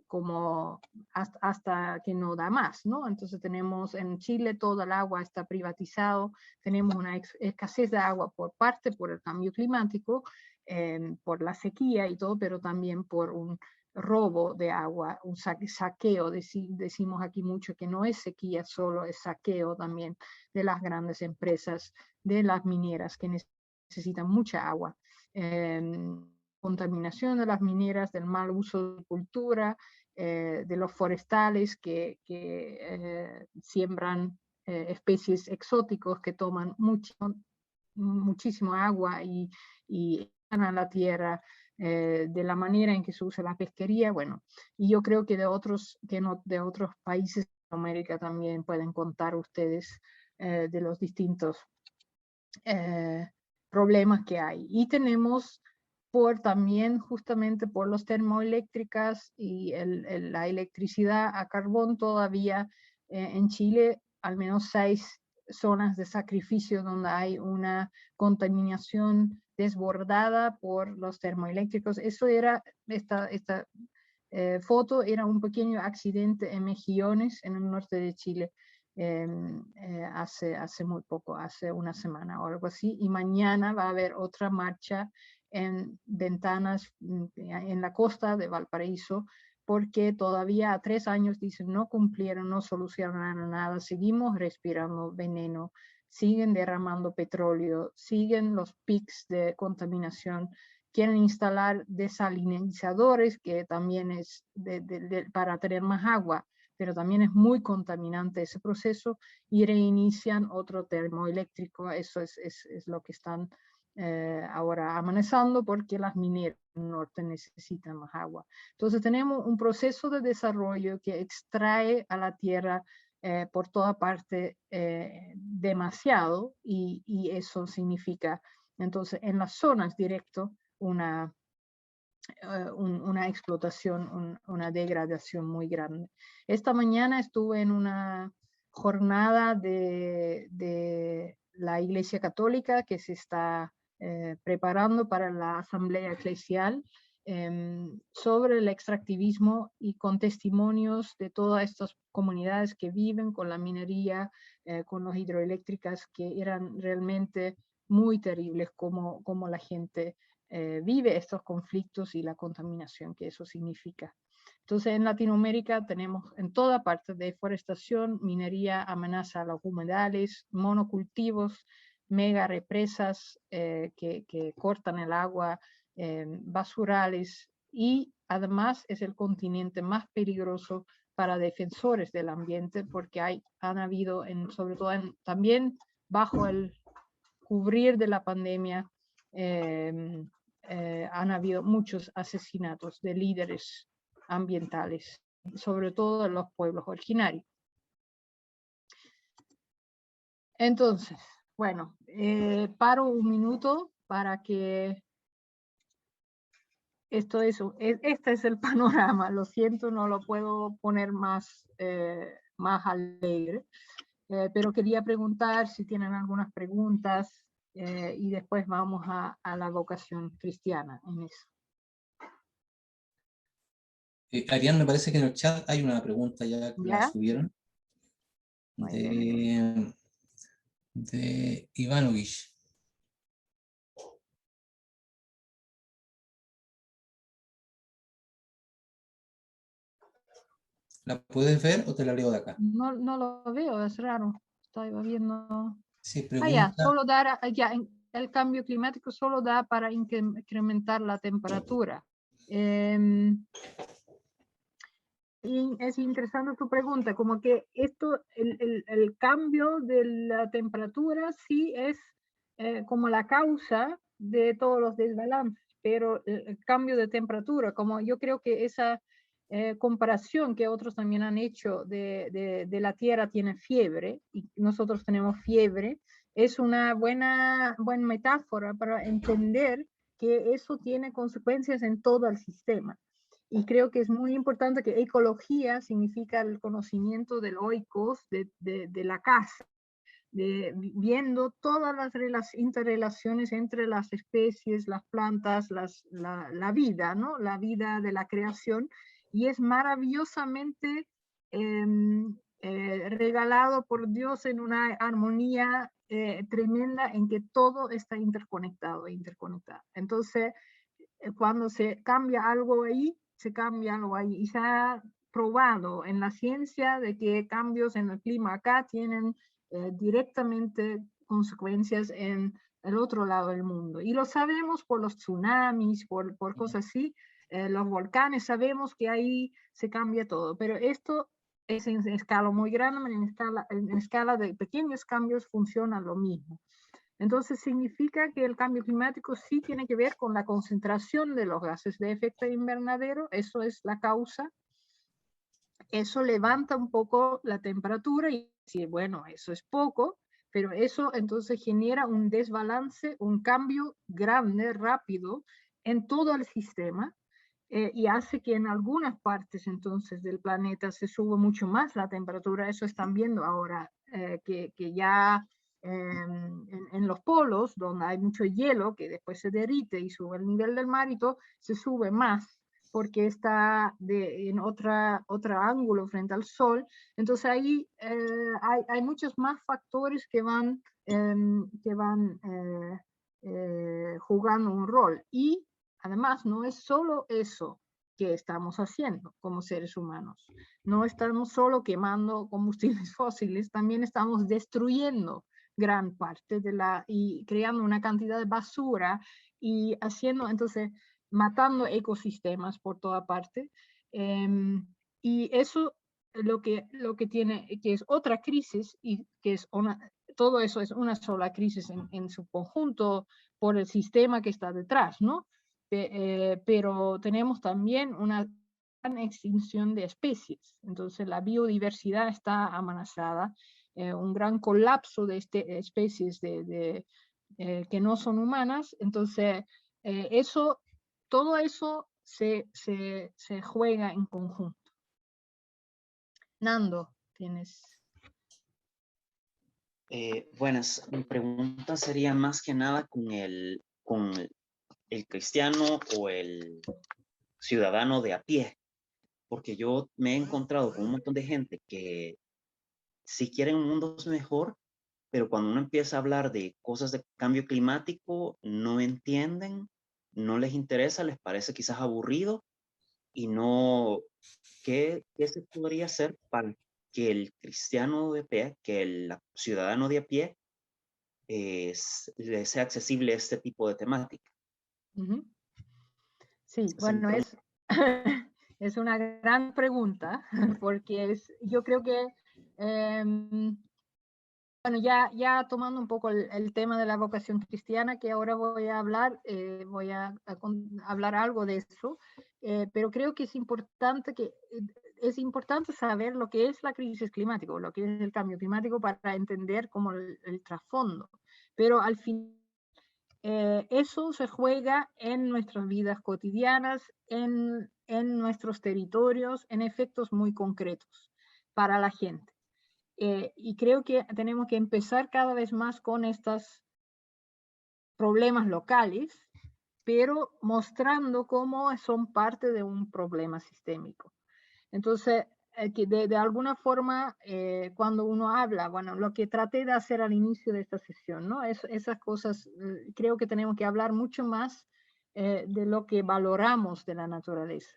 como hasta que no da más, ¿no? Entonces tenemos en Chile todo el agua está privatizado, tenemos una escasez de agua por el cambio climático, por la sequía y todo, pero también por un robo de agua, un saqueo, decimos aquí mucho que no es sequía solo, es saqueo también de las grandes empresas, de las mineras que necesitan mucha agua. Contaminación de las mineras, del mal uso de cultura, de los forestales que siembran especies exóticos que toman muchísimo agua y a la tierra, de la manera en que se usa la pesquería, bueno, y yo creo que de otros países de América también pueden contar ustedes de los distintos problemas que hay. Y tenemos también justamente por los termoeléctricas y la electricidad a carbón todavía en Chile, al menos 6 zonas de sacrificio donde hay una contaminación desbordada por los termoeléctricos. Eso era, esta foto era un pequeño accidente en Mejillones, en el norte de Chile, hace muy poco, hace una semana o algo así, y mañana va a haber otra marcha en Ventanas, en la costa de Valparaíso, porque todavía a 3 años dicen no cumplieron, no solucionaron nada, seguimos respirando veneno, siguen derramando petróleo, siguen los pics de contaminación, quieren instalar desalinizadores, que también es para tener más agua, pero también es muy contaminante ese proceso, y reinician otro termoeléctrico. Eso es lo que están ahora amenazando, porque las mineras del norte necesitan más agua. Entonces tenemos un proceso de desarrollo que extrae a la tierra por toda parte demasiado, y eso significa entonces en las zonas directo una explotación, una degradación muy grande. Esta mañana estuve en una jornada de la Iglesia Católica que se está preparando para la Asamblea Eclesial sobre el extractivismo, y con testimonios de todas estas comunidades que viven con la minería, con las hidroeléctricas, que eran realmente muy terribles, como la gente vive estos conflictos y la contaminación que eso significa. Entonces, en Latinoamérica tenemos en toda parte deforestación, minería, amenaza a los humedales, monocultivos, mega represas que cortan el agua, basurales, y además es el continente más peligroso para defensores del ambiente, porque han habido, sobre todo también bajo el cubrir de la pandemia, han habido muchos asesinatos de líderes ambientales, sobre todo en los pueblos originarios. Entonces, bueno, paro un minuto para que este es el panorama. Lo siento, no lo puedo poner más alegre, pero quería preguntar si tienen algunas preguntas, y después vamos a la vocación cristiana en eso. Arián, me parece que en el chat hay una pregunta ya que la ¿Ya? subieron. De Ivanovich. ¿La puedes ver o te la leo de acá? No lo veo, es raro. Estaba viendo. Sí, Ya, pregunta. solo el cambio climático solo da para incrementar la temperatura. Y es interesante tu pregunta, como que el cambio de la temperatura sí es como la causa de todos los desbalances, pero el cambio de temperatura, como yo creo que esa comparación que otros también han hecho de la Tierra tiene fiebre y nosotros tenemos fiebre, es una buena metáfora para entender que eso tiene consecuencias en todo el sistema. Y creo que es muy importante que ecología significa el conocimiento del oikos, de la casa, viendo todas las interrelaciones entre las especies, las plantas, la vida, ¿no? La vida de la creación, y es maravillosamente regalado por Dios en una armonía tremenda en que todo está interconectado. Entonces, cuando se cambia algo ahí, se cambia algo ahí. Y se ha probado en la ciencia de que cambios en el clima acá tienen directamente consecuencias en el otro lado del mundo. Y lo sabemos por los tsunamis, por cosas así, los volcanes, sabemos que ahí se cambia todo. Pero esto es en escala muy grande, en escala de pequeños cambios funciona lo mismo. Entonces significa que el cambio climático sí tiene que ver con la concentración de los gases de efecto invernadero, eso es la causa. Eso levanta un poco la temperatura y sí, bueno, eso es poco, pero eso entonces genera un desbalance, un cambio grande, rápido en todo el sistema, y hace que en algunas partes entonces del planeta se suba mucho más la temperatura. Eso están viendo ahora, que ya en los polos, donde hay mucho hielo que después se derrite y sube el nivel del mar, y todo, se sube más porque está en otro ángulo frente al sol. Entonces ahí hay muchos más factores que van jugando un rol. Y además no es solo eso que estamos haciendo como seres humanos. No estamos solo quemando combustibles fósiles, también estamos destruyendo gran parte y creando una cantidad de basura y haciendo, entonces, matando ecosistemas por toda parte. Y eso lo que tiene, que es otra crisis, y que es todo eso es una sola crisis en su conjunto por el sistema que está detrás, ¿no? Pero tenemos también una extinción de especies. Entonces la biodiversidad está amenazada, un gran colapso de especies que no son humanas. Entonces todo eso se juega en conjunto. Nando, tienes... Buenas, mi pregunta sería más que nada con el cristiano o el ciudadano de a pie, porque yo me he encontrado con un montón de gente que sí quieren mundos mejor, pero cuando uno empieza a hablar de cosas de cambio climático, no entienden, no les interesa, les parece quizás aburrido, y no, ¿qué se podría hacer para que el cristiano de pie, que el ciudadano de a pie, le sea accesible este tipo de temática? Sí, bueno, es una gran pregunta, porque yo creo que, bueno, ya tomando un poco el tema de la vocación cristiana, que ahora voy a hablar, hablar algo de eso, pero creo que es importante saber lo que es la crisis climática, o lo que es el cambio climático, para entender como el trasfondo. Pero al fin, eso se juega en nuestras vidas cotidianas, en nuestros territorios, en efectos muy concretos para la gente. Y creo que tenemos que empezar cada vez más con estos problemas locales, pero mostrando cómo son parte de un problema sistémico. Entonces, que de alguna forma, cuando uno habla, bueno, lo que traté de hacer al inicio de esta sesión, ¿no? Esas cosas, creo que tenemos que hablar mucho más de lo que valoramos de la naturaleza,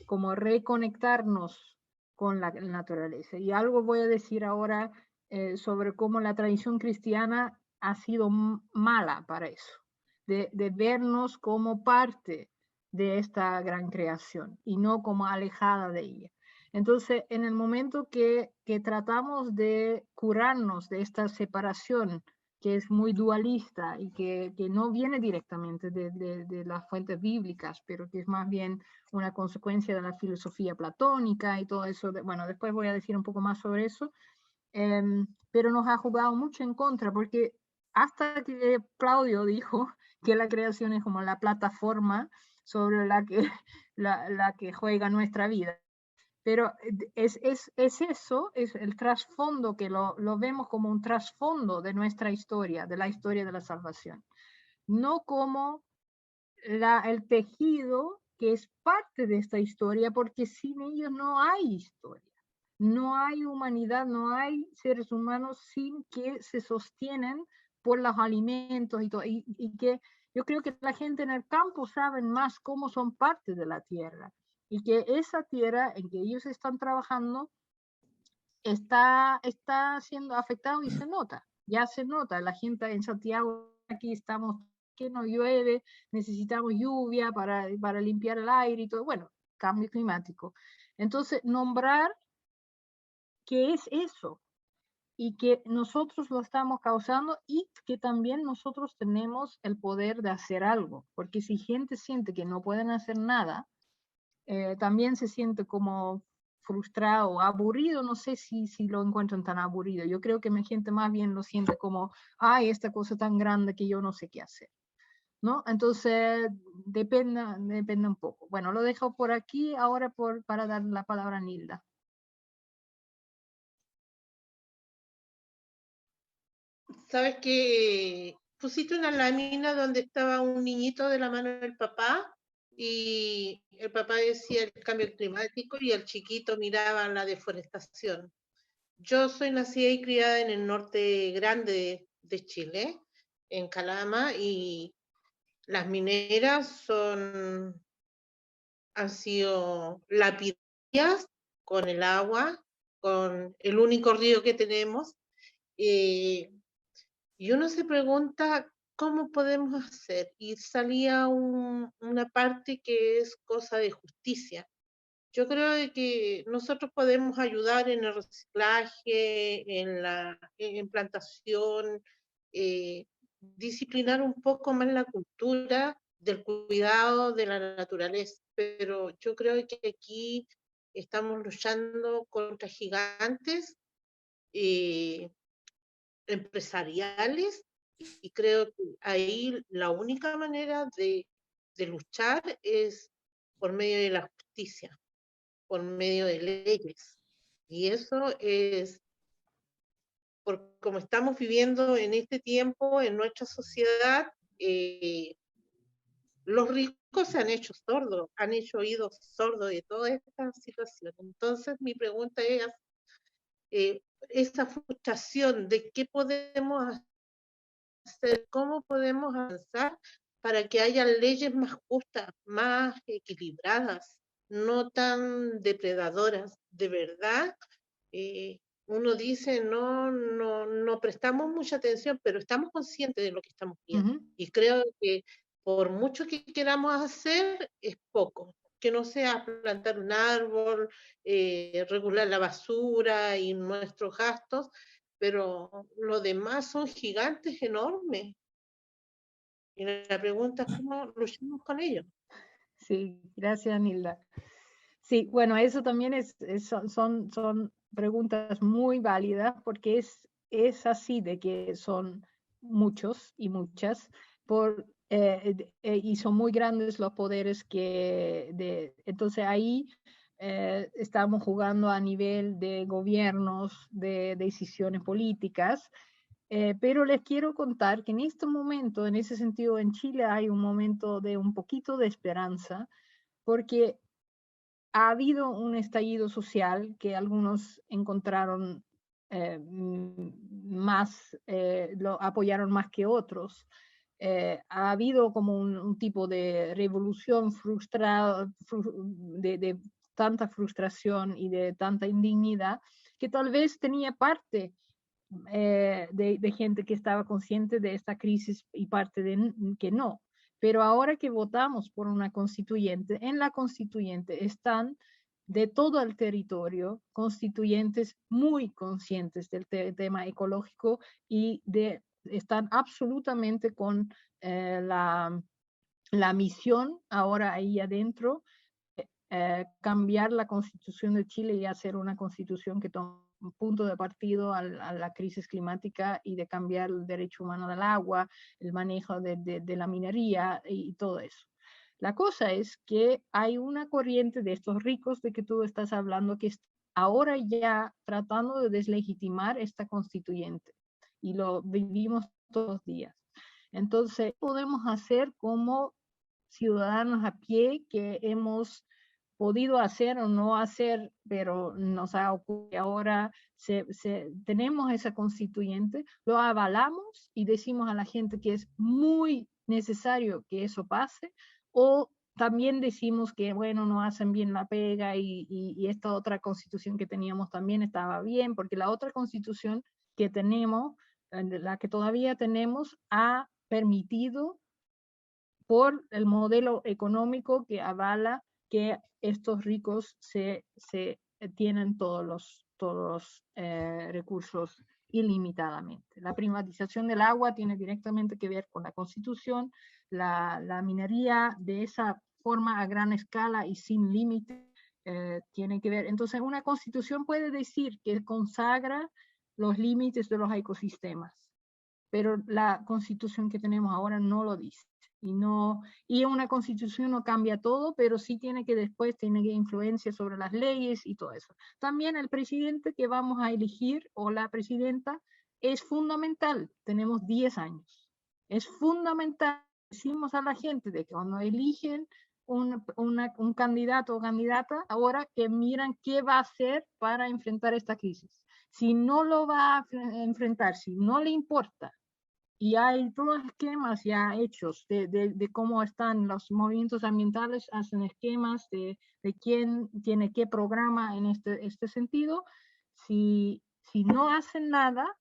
como reconectarnos con la naturaleza. Y algo voy a decir ahora sobre cómo la tradición cristiana ha sido mala para eso, de vernos como parte de esta gran creación y no como alejada de ella. Entonces, en el momento que tratamos de curarnos de esta separación que es muy dualista y que no viene directamente de las fuentes bíblicas, pero que es más bien una consecuencia de la filosofía platónica y todo eso, bueno, después voy a decir un poco más sobre eso, pero nos ha jugado mucho en contra, porque hasta que Claudio dijo que la creación es como la plataforma sobre la que juega nuestra vida. Pero es eso, es el trasfondo, que lo vemos como un trasfondo de nuestra historia, de la historia de la salvación. No como el tejido que es parte de esta historia, porque sin ellos no hay historia. No hay humanidad, no hay seres humanos sin que se sostienen por los alimentos y todo. Y que yo creo que la gente en el campo sabe más cómo son parte de la tierra. Y que esa tierra en que ellos están trabajando está siendo afectado y se nota. Ya se nota. La gente en Santiago, aquí estamos, que no llueve, necesitamos lluvia para limpiar el aire y todo. Bueno, cambio climático. Entonces, nombrar qué es eso y que nosotros lo estamos causando y que también nosotros tenemos el poder de hacer algo, porque si gente siente que no pueden hacer nada, también se siente como frustrado, aburrido. No sé si lo encuentran tan aburrido. Yo creo que mi gente más bien lo siente como, ay, esta cosa tan grande que yo no sé qué hacer, ¿no? Entonces, depende un poco. Bueno, lo dejo por aquí ahora para dar la palabra a Nilda. ¿Sabes que pusiste una lámina donde estaba un niñito de la mano del papá y el papá decía el cambio climático y el chiquito miraba la deforestación? Yo soy nacida y criada en el norte grande de Chile, en Calama, y las mineras han sido lapidarias con el agua, con el único río que tenemos. Y uno se pregunta cómo podemos hacer, y salía una parte que es cosa de justicia. Yo creo que nosotros podemos ayudar en el reciclaje, en plantación, disciplinar un poco más la cultura del cuidado de la naturaleza. pero yo creo que aquí estamos luchando contra gigantes empresariales, y creo que ahí la única manera de luchar es por medio de la justicia, por medio de leyes. Y eso es, por como estamos viviendo en este tiempo, en nuestra sociedad, los ricos se han hecho sordos, han hecho oídos sordos de toda esta situación. Entonces mi pregunta es, esa frustración de qué podemos hacer, cómo podemos avanzar para que haya leyes más justas, más equilibradas, no tan depredadoras. De verdad, uno dice, no prestamos mucha atención, pero estamos conscientes de lo que estamos viendo. Y creo que por mucho que queramos hacer, es poco. Que no sea plantar un árbol, regular la basura y nuestros gastos, pero lo demás son gigantes enormes. Y la pregunta es cómo luchamos con ellos. Sí, gracias, Nilda. Sí, bueno, eso también son preguntas muy válidas, porque es así de que son muchos y muchas, y son muy grandes los poderes entonces ahí estamos jugando a nivel de gobiernos, de decisiones políticas, pero les quiero contar que en este momento, en ese sentido, en Chile hay un momento de un poquito de esperanza, porque ha habido un estallido social que algunos encontraron lo apoyaron más que otros. Ha habido como un tipo de revolución frustrada, de tanta frustración y de tanta indignidad, que tal vez tenía parte de gente que estaba consciente de esta crisis y parte que no. Pero ahora que votamos por una constituyente, en la constituyente están de todo el territorio constituyentes muy conscientes del tema ecológico y están absolutamente con la misión ahora ahí adentro, cambiar la Constitución de Chile y hacer una constitución que tome un punto de partido a la crisis climática y de cambiar el derecho humano del agua, el manejo de la minería y todo eso. La cosa es que hay una corriente de estos ricos de que tú estás hablando que ahora ya tratando de deslegitimar esta constituyente, y lo vivimos todos los días. Entonces, ¿qué podemos hacer como ciudadanos a pie que hemos podido hacer o no hacer, pero nos ha ocurrido ahora? Tenemos esa constituyente, lo avalamos y decimos a la gente que es muy necesario que eso pase, o también decimos que, bueno, no hacen bien la pega y esta otra constitución que teníamos también estaba bien, porque la otra constitución que tenemos, la que todavía tenemos, ha permitido por el modelo económico que avala que estos ricos tienen todos los recursos ilimitadamente. La privatización del agua tiene directamente que ver con la Constitución, la minería de esa forma a gran escala y sin límite tiene que ver. Entonces, una Constitución puede decir que consagra los límites de los ecosistemas, pero la Constitución que tenemos ahora no lo dice. Y una constitución no cambia todo, pero sí tiene que influencia sobre las leyes y todo eso. También el presidente que vamos a elegir o la presidenta es fundamental. Tenemos 10 años. Es fundamental. Decimos a la gente de que cuando eligen un candidato o candidata, ahora que miran qué va a hacer para enfrentar esta crisis. Si no lo va a enfrentar, si no le importa, y hay todos esquemas ya hechos de cómo están los movimientos ambientales, hacen esquemas de quién tiene qué programa en este sentido. Si no hacen nada,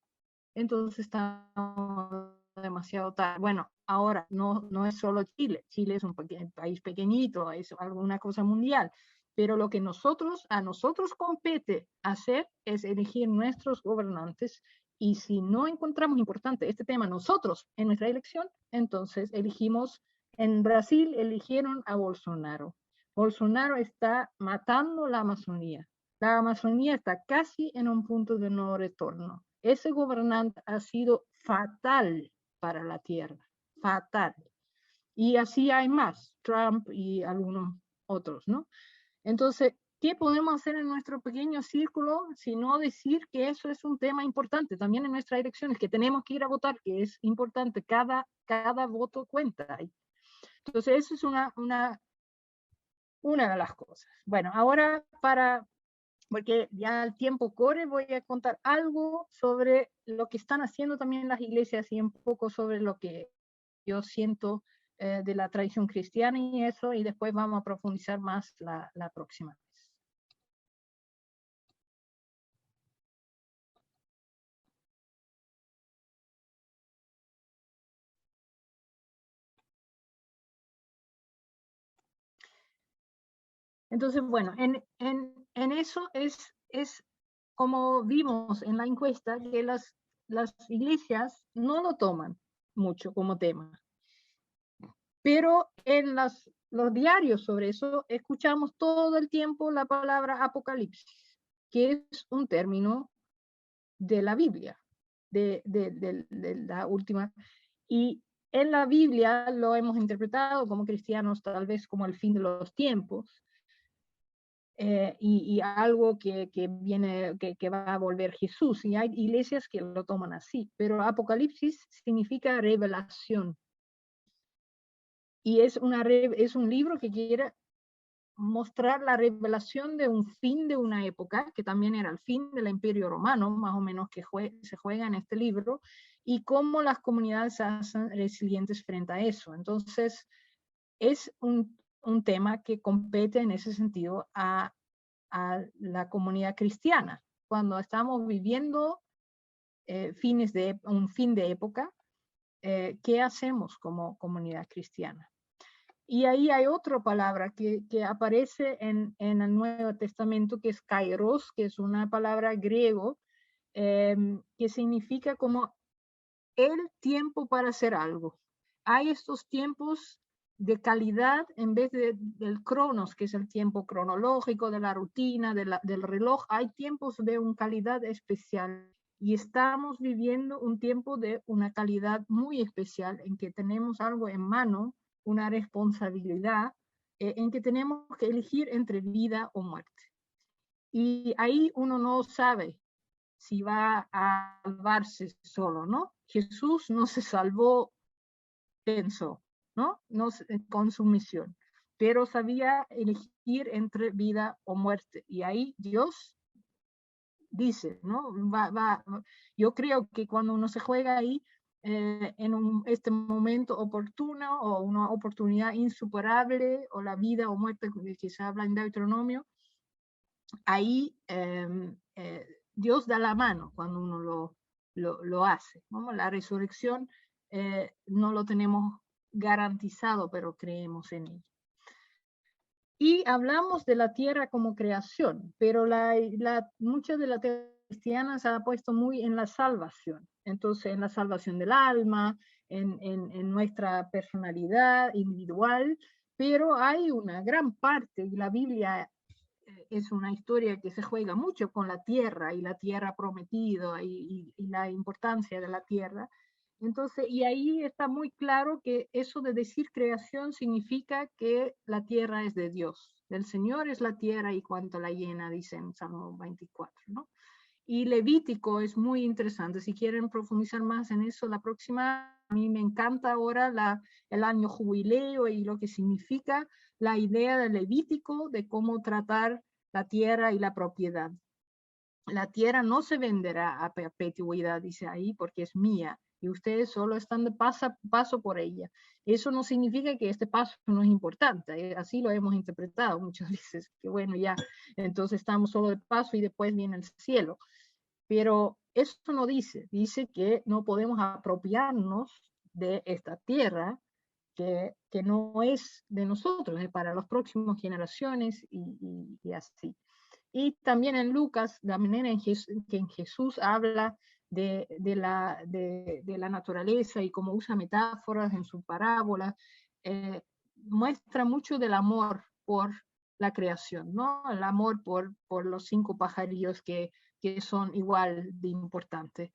entonces estamos demasiado tarde. Bueno, ahora no es solo Chile. Chile es un país pequeñito, es alguna cosa mundial. Pero lo que a nosotros compete hacer es elegir nuestros gobernantes. Y si no encontramos importante este tema nosotros en nuestra elección, entonces en Brasil eligieron a Bolsonaro. Bolsonaro está matando la Amazonía. La Amazonía está casi en un punto de no retorno. Ese gobernante ha sido fatal para la tierra, fatal. Y así hay más, Trump y algunos otros, ¿no? Entonces, ¿qué podemos hacer en nuestro pequeño círculo sino decir que eso es un tema importante también en nuestras elecciones, que tenemos que ir a votar, que es importante, cada voto cuenta. Entonces, eso es una de las cosas. Bueno, ahora porque ya el tiempo corre, voy a contar algo sobre lo que están haciendo también las iglesias y un poco sobre lo que yo siento de la tradición cristiana y eso, y después vamos a profundizar más la próxima vez. Entonces, bueno, en eso es como vimos en la encuesta, que las iglesias no lo toman mucho como tema. Pero en los diarios sobre eso escuchamos todo el tiempo la palabra apocalipsis, que es un término de la Biblia, de la última. Y en la Biblia lo hemos interpretado como cristianos tal vez como el fin de los tiempos, y algo que viene, que va a volver Jesús. Y hay iglesias que lo toman así, pero apocalipsis significa revelación. Y es un libro que quiere mostrar la revelación de un fin de una época, que también era el fin del Imperio Romano, más o menos, que se juega en este libro, y cómo las comunidades se hacen resilientes frente a eso. Entonces, es un tema que compete en ese sentido a la comunidad cristiana. Cuando estamos viviendo un fin de época, ¿qué hacemos como comunidad cristiana? Y ahí hay otra palabra que aparece en el Nuevo Testamento, que es kairos, que es una palabra griego, que significa como el tiempo para hacer algo. Hay estos tiempos de calidad en vez del cronos, que es el tiempo cronológico de la rutina, del reloj. Hay tiempos de una calidad especial. Y estamos viviendo un tiempo de una calidad muy especial en que tenemos algo en mano, una responsabilidad, en que tenemos que elegir entre vida o muerte. Y ahí uno no sabe si va a salvarse solo, ¿no? Jesús no se salvó, pensó, ¿no? Con su misión, pero sabía elegir entre vida o muerte. Y ahí Dios dice, ¿no? Yo creo que cuando uno se juega ahí, en este momento oportuno o una oportunidad insuperable, o la vida o muerte que se habla en Deuteronomio, ahí Dios da la mano cuando uno lo hace, ¿no? La resurrección no lo tenemos garantizado, pero creemos en él. Y hablamos de la tierra como creación, pero muchas de las cristianas se ha puesto muy en la salvación. Entonces, en la salvación del alma, en nuestra personalidad individual, pero hay una gran parte, y la Biblia es una historia que se juega mucho con la tierra y la tierra prometida y la importancia de la tierra. Entonces, y ahí está muy claro que eso de decir creación significa que la tierra es de Dios. Del Señor es la tierra y cuanto la llena, dice en Salmo 24, ¿no? Y Levítico es muy interesante. Si quieren profundizar más en eso, la próxima, a mí me encanta ahora el año jubileo y lo que significa la idea del Levítico, de cómo tratar la tierra y la propiedad. La tierra no se venderá a perpetuidad, dice ahí, porque es mía, y ustedes solo están de paso por ella. Eso no significa que este paso no es importante, así lo hemos interpretado muchas veces, que bueno, ya, entonces estamos solo de paso y después viene el cielo. Pero eso no dice que no podemos apropiarnos de esta tierra que no es de nosotros, es para las próximas generaciones y así. Y también en Lucas, la manera en que en Jesús habla de la naturaleza y cómo usa metáforas en su parábola, muestra mucho del amor por la creación, ¿no? El amor por los 5 pajarillos que son igual de importantes,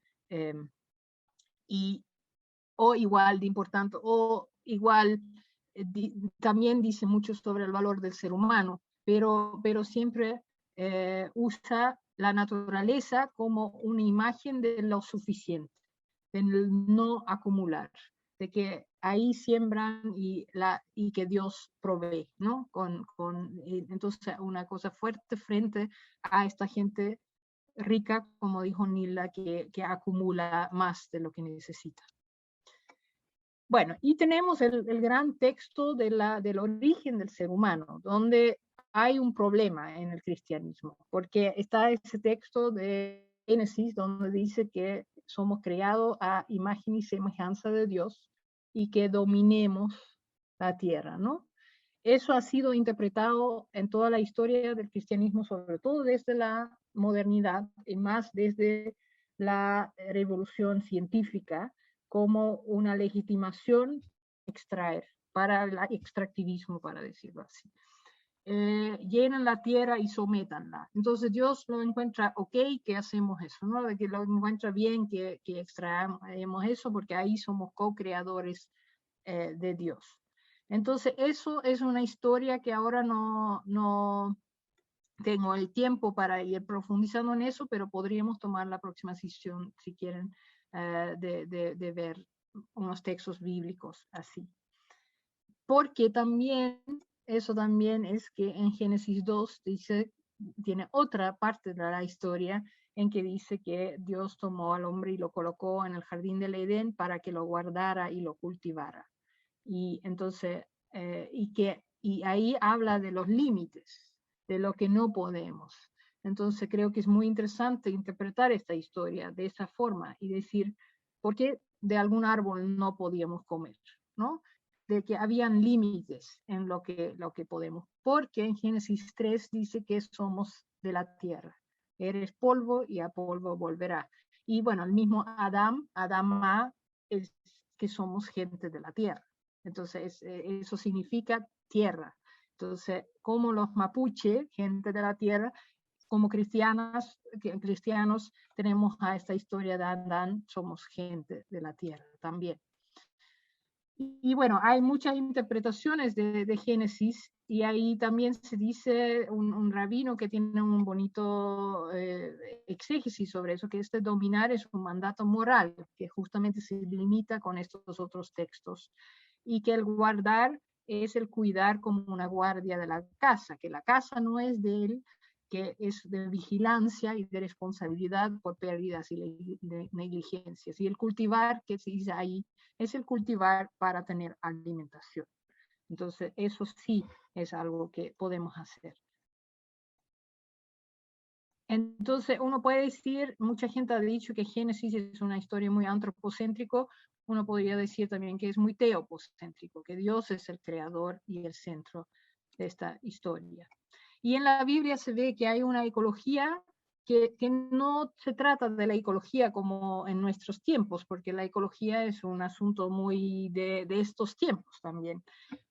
o igual de importante, o igual, también dice mucho sobre el valor del ser humano, pero siempre usa la naturaleza como una imagen de lo suficiente, del no acumular, de que ahí siembran y que Dios provee, ¿no? Entonces, una cosa fuerte frente a esta gente rica, como dijo Nila, que acumula más de lo que necesita. Bueno, y tenemos el gran texto del origen del ser humano, donde hay un problema en el cristianismo, porque está ese texto de Génesis donde dice que somos creados a imagen y semejanza de Dios y que dominemos la tierra, ¿no? Eso ha sido interpretado en toda la historia del cristianismo, sobre todo desde la modernidad y más desde la revolución científica, como una legitimación extraer, para el extractivismo, para decirlo así. Llenen la tierra y sométanla. Entonces Dios lo encuentra ok que hacemos eso, ¿no? De que lo encuentra bien que extraemos eso, porque ahí somos co-creadores de Dios. Entonces eso es una historia que ahora no tengo el tiempo para ir profundizando en eso, pero podríamos tomar la próxima sesión, si quieren, de ver unos textos bíblicos así. Porque también, eso también es que en Génesis 2 dice, tiene otra parte de la historia en que dice que Dios tomó al hombre y lo colocó en el jardín del Edén para que lo guardara y lo cultivara. Y entonces, y ahí habla de los límites, de lo que no podemos. Entonces creo que es muy interesante interpretar esta historia de esa forma y decir, ¿por qué de algún árbol no podíamos comer? ¿No? De que habían límites en lo que podemos. Porque en Génesis 3 dice que somos de la tierra. Eres polvo y a polvo volverá. Y bueno, el mismo Adán es que somos gente de la tierra. Entonces, eso significa tierra. Entonces, como los mapuche, gente de la tierra, como cristianos tenemos a esta historia de Adán, somos gente de la tierra también. Y bueno, hay muchas interpretaciones de Génesis, y ahí también se dice un rabino que tiene un bonito exégesis sobre eso, que este dominar es un mandato moral, que justamente se limita con estos otros textos, y que el guardar es el cuidar como una guardia de la casa, que la casa no es de él, que es de vigilancia y de responsabilidad por pérdidas y negligencias. Y el cultivar, que se dice ahí, es el cultivar para tener alimentación. Entonces, eso sí es algo que podemos hacer. Entonces, uno puede decir, mucha gente ha dicho que Génesis es una historia muy antropocéntrico, uno podría decir también que es muy teopocéntrico, que Dios es el creador y el centro de esta historia. Y en la Biblia se ve que hay una ecología que no se trata de la ecología como en nuestros tiempos, porque la ecología es un asunto muy de estos tiempos también,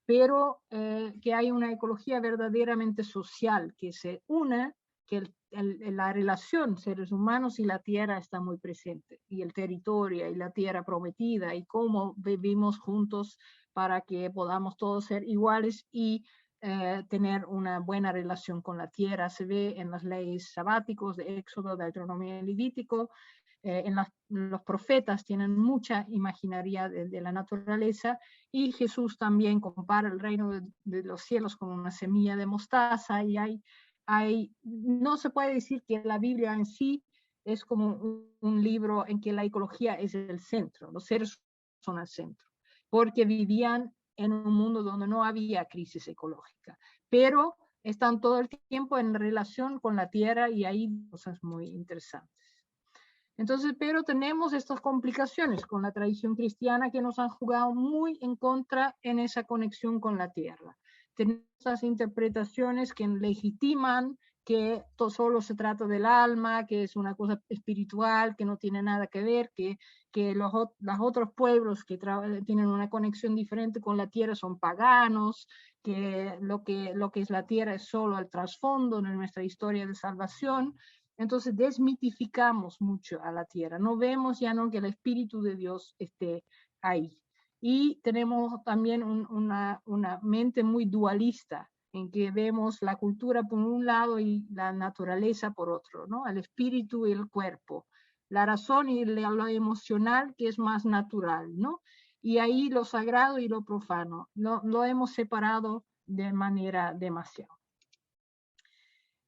pero que hay una ecología verdaderamente social, que se une, que la relación seres humanos y la tierra está muy presente, y el territorio y la tierra prometida, y cómo vivimos juntos para que podamos todos ser iguales y tener una buena relación con la tierra. Se ve en las leyes sabáticos de Éxodo, de Deuteronomio y Levítico. Los profetas tienen mucha imaginaria de la naturaleza, y Jesús también compara el reino de los cielos con una semilla de mostaza, y no se puede decir que la Biblia en sí es como un libro en que la ecología es el centro, los seres son el centro, porque vivían en un mundo donde no había crisis ecológica, pero están todo el tiempo en relación con la tierra, y hay cosas muy interesantes. Entonces, pero tenemos estas complicaciones con la tradición cristiana que nos han jugado muy en contra en esa conexión con la tierra. Tenemos estas interpretaciones que legitiman que solo se trata del alma, que es una cosa espiritual, que no tiene nada que ver, que los otros pueblos que tienen una conexión diferente con la tierra son paganos, que lo que es la tierra es solo el trasfondo de nuestra historia de salvación. Entonces desmitificamos mucho a la tierra, no vemos ya no que el Espíritu de Dios esté ahí. Y tenemos también una mente muy dualista, en que vemos la cultura por un lado y la naturaleza por otro, ¿no? El espíritu y el cuerpo, la razón y lo emocional, que es más natural, ¿no? Y ahí lo sagrado y lo profano, lo hemos separado de manera demasiado.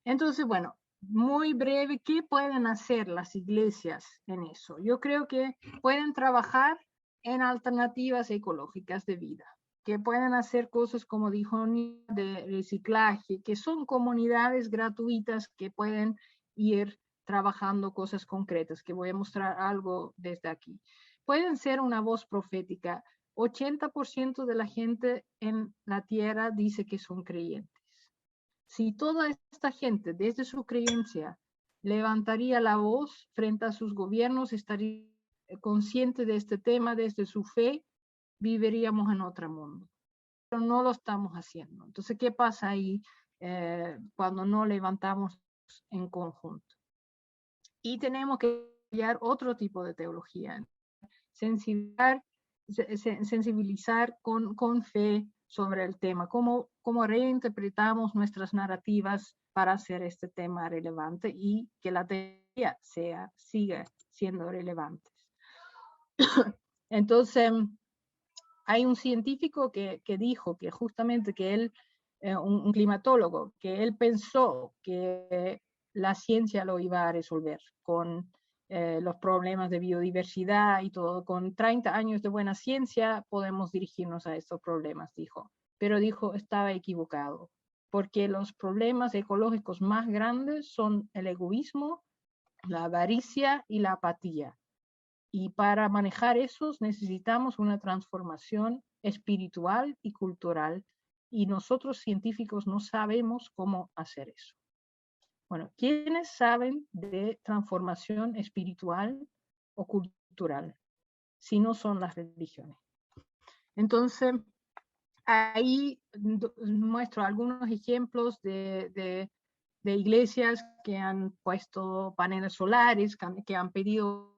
Entonces, bueno, muy breve, ¿qué pueden hacer las iglesias en eso? Yo creo que pueden trabajar en alternativas ecológicas de vida, que pueden hacer cosas como dijo de reciclaje, que son comunidades gratuitas que pueden ir trabajando cosas concretas, que voy a mostrar algo desde aquí. Pueden ser una voz profética. 80% de la gente en la tierra dice que son creyentes. Si toda esta gente desde su creencia levantaría la voz frente a sus gobiernos, estaría consciente de este tema desde su fe, viviríamos en otro mundo. Pero no lo estamos haciendo. Entonces, ¿qué pasa ahí cuando no levantamos en conjunto? Y tenemos que crear otro tipo de teología, sensibilizar con fe sobre el tema, cómo reinterpretamos nuestras narrativas para hacer este tema relevante y que la teoría siga siendo relevante. Entonces, hay un científico que dijo que justamente que él, un climatólogo, que él pensó que la ciencia lo iba a resolver con los problemas de biodiversidad y todo. Con 30 años de buena ciencia podemos dirigirnos a estos problemas, dijo. Pero dijo, estaba equivocado, porque los problemas ecológicos más grandes son el egoísmo, la avaricia y la apatía. Y para manejar esos necesitamos una transformación espiritual y cultural, y nosotros científicos no sabemos cómo hacer eso. Bueno, ¿quiénes saben de transformación espiritual o cultural? Si no son las religiones. Entonces, ahí muestro algunos ejemplos de iglesias que han puesto paneles solares, que han pedido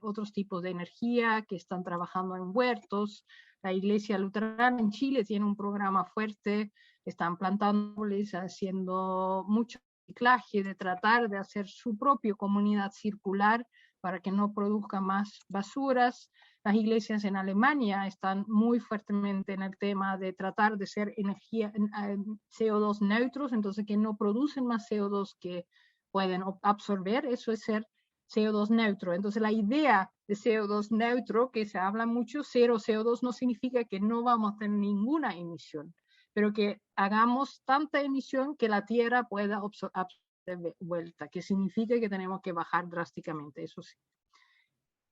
otros tipos de energía, que están trabajando en huertos. La iglesia luterana en Chile tiene un programa fuerte, están plantando árboles, haciendo mucho reciclaje, de tratar de hacer su propia comunidad circular para que no produzca más basuras. Las iglesias en Alemania están muy fuertemente en el tema de tratar de ser CO2 neutros, entonces que no producen más CO2 que pueden absorber, eso es ser CO2 neutro. Entonces la idea de CO2 neutro, que se habla mucho, cero CO2 no significa que no vamos a tener ninguna emisión, pero que hagamos tanta emisión que la Tierra pueda absorber de vuelta, que significa que tenemos que bajar drásticamente, eso sí.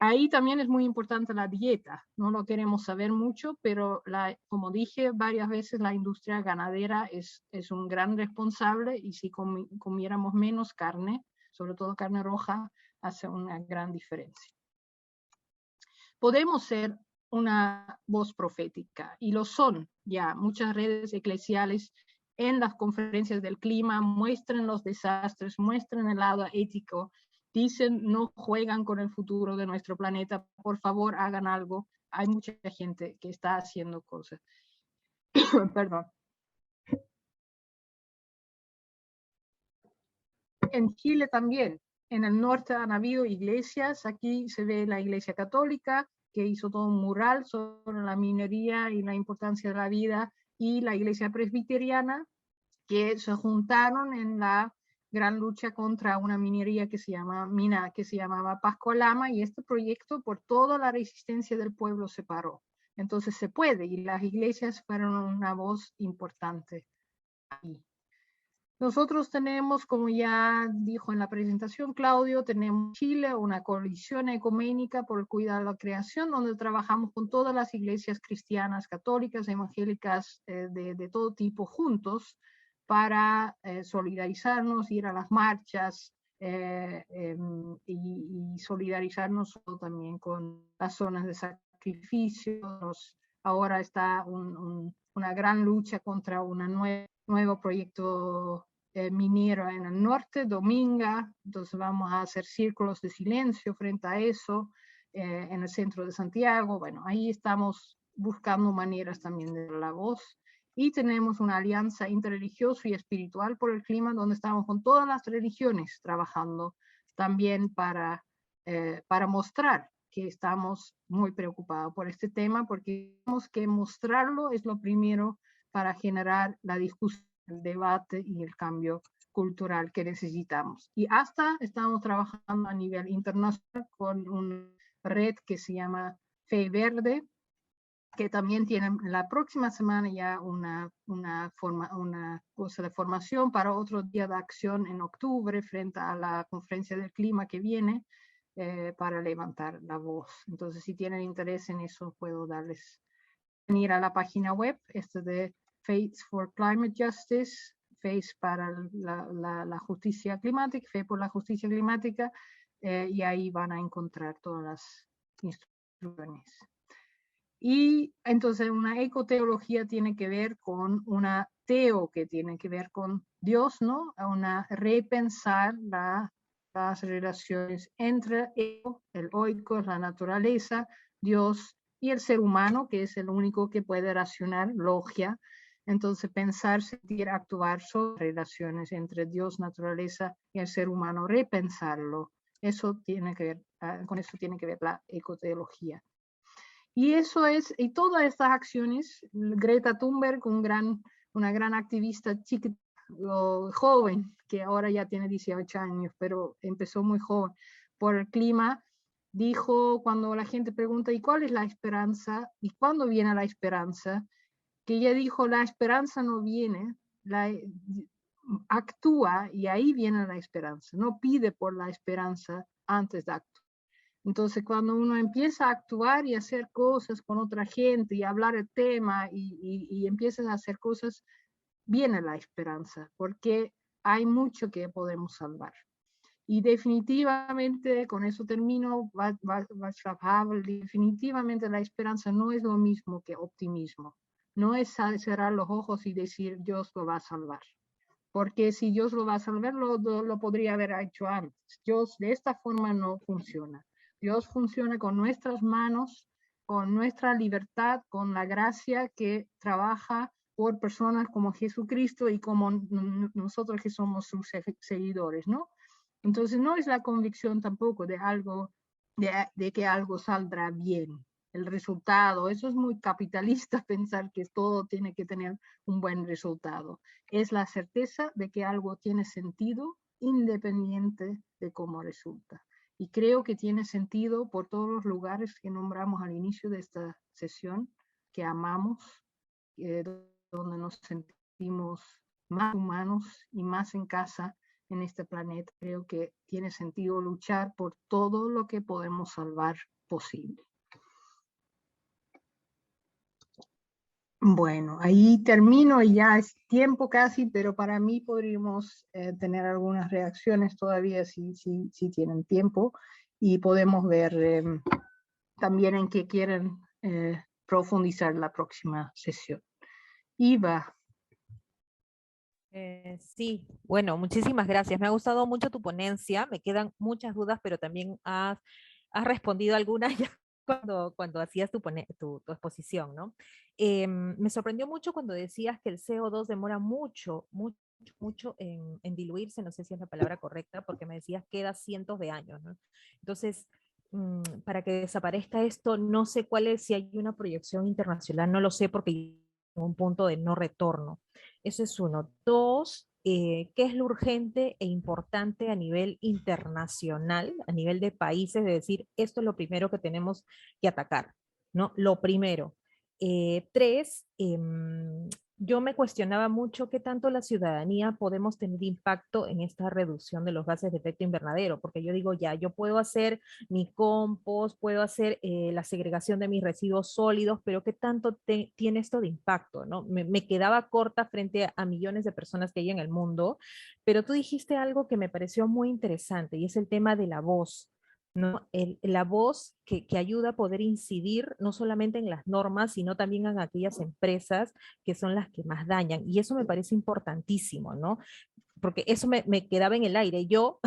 Ahí también es muy importante la dieta, no lo queremos saber mucho, pero como dije varias veces, la industria ganadera es un gran responsable, y si comiéramos menos carne, sobre todo carne roja, hace una gran diferencia. Podemos ser una voz profética, y lo son ya. Muchas redes eclesiales en las conferencias del clima muestran los desastres, muestran el lado ético, dicen no juegan con el futuro de nuestro planeta, por favor hagan algo. Hay mucha gente que está haciendo cosas. Perdón. En Chile también, en el norte han habido iglesias, aquí se ve la iglesia católica, que hizo todo un mural sobre la minería y la importancia de la vida, y la iglesia presbiteriana, que se juntaron en la gran lucha contra una minería que se llamaba Pascualama, y este proyecto por toda la resistencia del pueblo se paró. Entonces se puede, y las iglesias fueron una voz importante ahí. Nosotros tenemos, como ya dijo en la presentación Claudio, tenemos en Chile una coalición ecuménica por el cuidado de la creación, donde trabajamos con todas las iglesias cristianas, católicas, evangélicas, de todo tipo, juntos, para solidarizarnos, ir a las marchas y solidarizarnos también con las zonas de sacrificio. Ahora está una gran lucha contra un nuevo proyecto minero en el norte, Dominga. Entonces vamos a hacer círculos de silencio frente a eso en el centro de Santiago. Bueno, ahí estamos buscando maneras también de dar la voz. Y tenemos una alianza interreligiosa y espiritual por el clima, donde estamos con todas las religiones trabajando también para mostrar que estamos muy preocupados por este tema, porque tenemos que mostrarlo, es lo primero para generar la discusión, el debate y el cambio cultural que necesitamos. Y hasta estamos trabajando a nivel internacional con una red que se llama Fe Verde, que también tienen la próxima semana ya una cosa de formación para otro día de acción en octubre frente a la conferencia del clima que viene para levantar la voz. Entonces, si tienen interés en eso, puedo darles ir a la página web, de Faith for Climate Justice, Faith para la justicia climática, Fe por la justicia climática, y ahí van a encontrar todas las instrucciones. Y entonces una ecoteología tiene que ver con una teo que tiene que ver con Dios, ¿no? Una repensar las relaciones entre el oico, la naturaleza, Dios y el ser humano, que es el único que puede racionar, logia. Entonces pensar, sentir, actuar sobre relaciones entre Dios, naturaleza y el ser humano, repensarlo. Eso tiene que ver, con eso tiene que ver la ecoteología. Y eso es, y todas estas acciones, Greta Thunberg, una gran activista chiquita, joven, que ahora ya tiene 18 años, pero empezó muy joven, por el clima, dijo cuando la gente pregunta, ¿y cuál es la esperanza? ¿Y cuándo viene la esperanza? Que ella dijo, la esperanza no viene, actúa y ahí viene la esperanza, no pide por la esperanza antes de actuar. Entonces, cuando uno empieza a actuar y hacer cosas con otra gente y hablar el tema y empiezas a hacer cosas, viene la esperanza, porque hay mucho que podemos salvar. Y definitivamente, con eso termino, Václav Havel, definitivamente la esperanza no es lo mismo que optimismo. No es cerrar los ojos y decir Dios lo va a salvar. Porque si Dios lo va a salvar, lo podría haber hecho antes. Dios de esta forma no funciona. Dios funciona con nuestras manos, con nuestra libertad, con la gracia que trabaja por personas como Jesucristo y como nosotros que somos sus seguidores, ¿no? Entonces no es la convicción tampoco de que algo saldrá bien. El resultado, eso es muy capitalista pensar que todo tiene que tener un buen resultado. Es la certeza de que algo tiene sentido independiente de cómo resulta. Y creo que tiene sentido por todos los lugares que nombramos al inicio de esta sesión, que amamos, donde nos sentimos más humanos y más en casa en este planeta. Creo que tiene sentido luchar por todo lo que podemos salvar posible. Bueno, ahí termino y ya es tiempo casi, pero para mí podríamos tener algunas reacciones todavía si tienen tiempo y podemos ver también en qué quieren profundizar la próxima sesión. Iva. Sí, bueno, muchísimas gracias. Me ha gustado mucho tu ponencia, me quedan muchas dudas, pero también has respondido algunas ya cuando hacías tu exposición, ¿no? Me sorprendió mucho cuando decías que el CO2 demora mucho en diluirse, no sé si es la palabra correcta, porque me decías que queda cientos de años, ¿no? Entonces, para que desaparezca esto, no sé cuál es, si hay una proyección internacional, no lo sé porque un punto de no retorno. Eso es uno. Dos, ¿qué es lo urgente e importante a nivel internacional, a nivel de países, de decir, esto es lo primero que tenemos que atacar, ¿no? Lo primero. Tres, yo me cuestionaba mucho qué tanto la ciudadanía podemos tener impacto en esta reducción de los gases de efecto invernadero, porque yo digo, ya, yo puedo hacer mi compost, puedo hacer la segregación de mis residuos sólidos, pero qué tanto tiene esto de impacto, ¿no? Me quedaba corta frente a millones de personas que hay en el mundo, pero tú dijiste algo que me pareció muy interesante y es el tema de la voz. ¿No? La voz que ayuda a poder incidir no solamente en las normas, sino también en aquellas empresas que son las que más dañan. Y eso me parece importantísimo, ¿no? Porque eso me quedaba en el aire. Yo,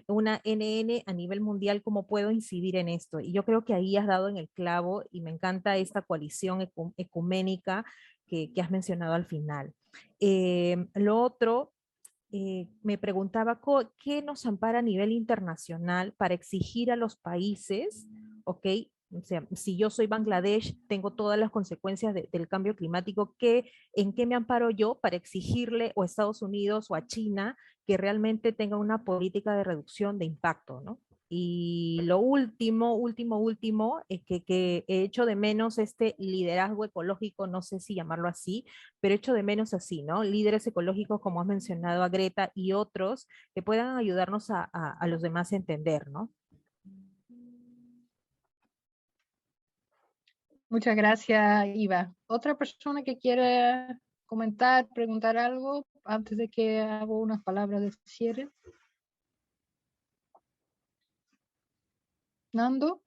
una NN a nivel mundial, ¿cómo puedo incidir en esto? Y yo creo que ahí has dado en el clavo y me encanta esta coalición ecuménica que has mencionado al final. Lo otro, me preguntaba qué nos ampara a nivel internacional para exigir a los países, ¿ok? O sea, si yo soy Bangladesh, tengo todas las consecuencias del cambio climático, ¿en qué me amparo yo para exigirle o a Estados Unidos o a China que realmente tenga una política de reducción de impacto, ¿no? Y lo último, es que he hecho de menos este liderazgo ecológico, no sé si llamarlo así, pero echo de menos así, ¿no? Líderes ecológicos, como has mencionado a Greta y otros, que puedan ayudarnos a los demás a entender, ¿no? Muchas gracias, Iva. ¿Otra persona que quiera comentar, preguntar algo antes de que hago unas palabras de cierre? Nando.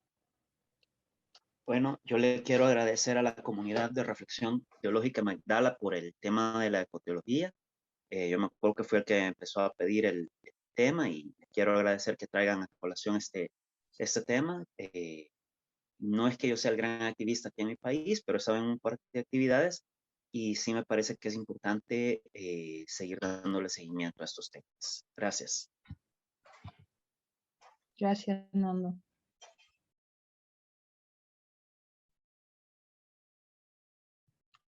Bueno, yo le quiero agradecer a la comunidad de reflexión teológica Magdala por el tema de la ecoteología. Yo me acuerdo que fue el que empezó a pedir el tema y quiero agradecer que traigan a colación este tema. No es que yo sea el gran activista aquí en mi país, pero he estado en un par de actividades y sí me parece que es importante seguir dándole seguimiento a estos temas. Gracias. Gracias, Nando.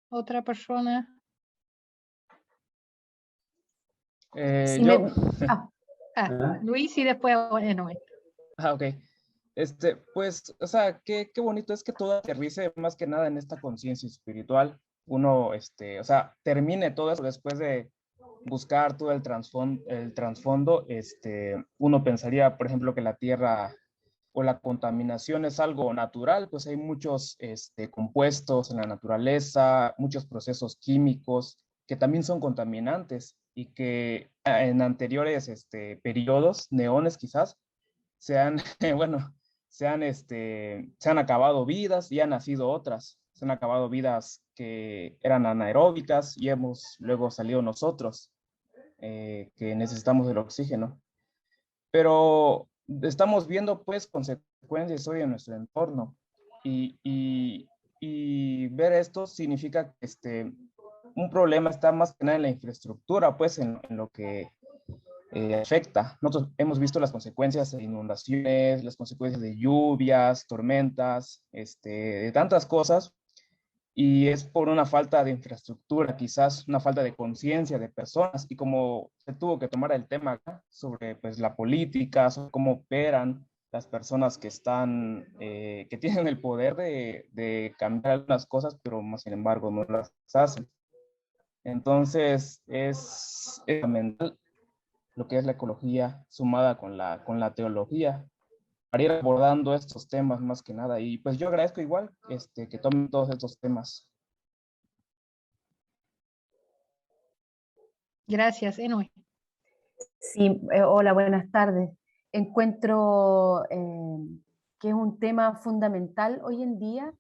¿Otra persona? Yo. Luis y después Noé. Ok. Pues, o sea, qué bonito es que todo aterrice más que nada en esta conciencia espiritual. Uno, o sea, termine todo eso después de buscar todo el trasfondo, uno pensaría, por ejemplo, que la tierra o la contaminación es algo natural, pues hay muchos compuestos en la naturaleza, muchos procesos químicos que también son contaminantes y que en anteriores periodos, neones quizás, bueno, se han acabado vidas y han nacido otras. Se han acabado vidas que eran anaeróbicas y hemos luego salido nosotros, que necesitamos el oxígeno. Pero estamos viendo pues consecuencias hoy en nuestro entorno y ver esto significa que un problema está más que nada en la infraestructura, pues en lo que afecta. Nosotros hemos visto las consecuencias de inundaciones, las consecuencias de lluvias, tormentas, de tantas cosas, y es por una falta de infraestructura, quizás una falta de conciencia de personas, y como se tuvo que tomar el tema acá sobre pues, la política, sobre cómo operan las personas que están, que tienen el poder de cambiar algunas cosas, pero más sin embargo no las hacen. Entonces es fundamental lo que es la ecología sumada con la teología para ir abordando estos temas más que nada. Y pues yo agradezco igual que tomen todos estos temas. Gracias, Enoy. Sí, hola, buenas tardes. Encuentro que es un tema fundamental hoy en día.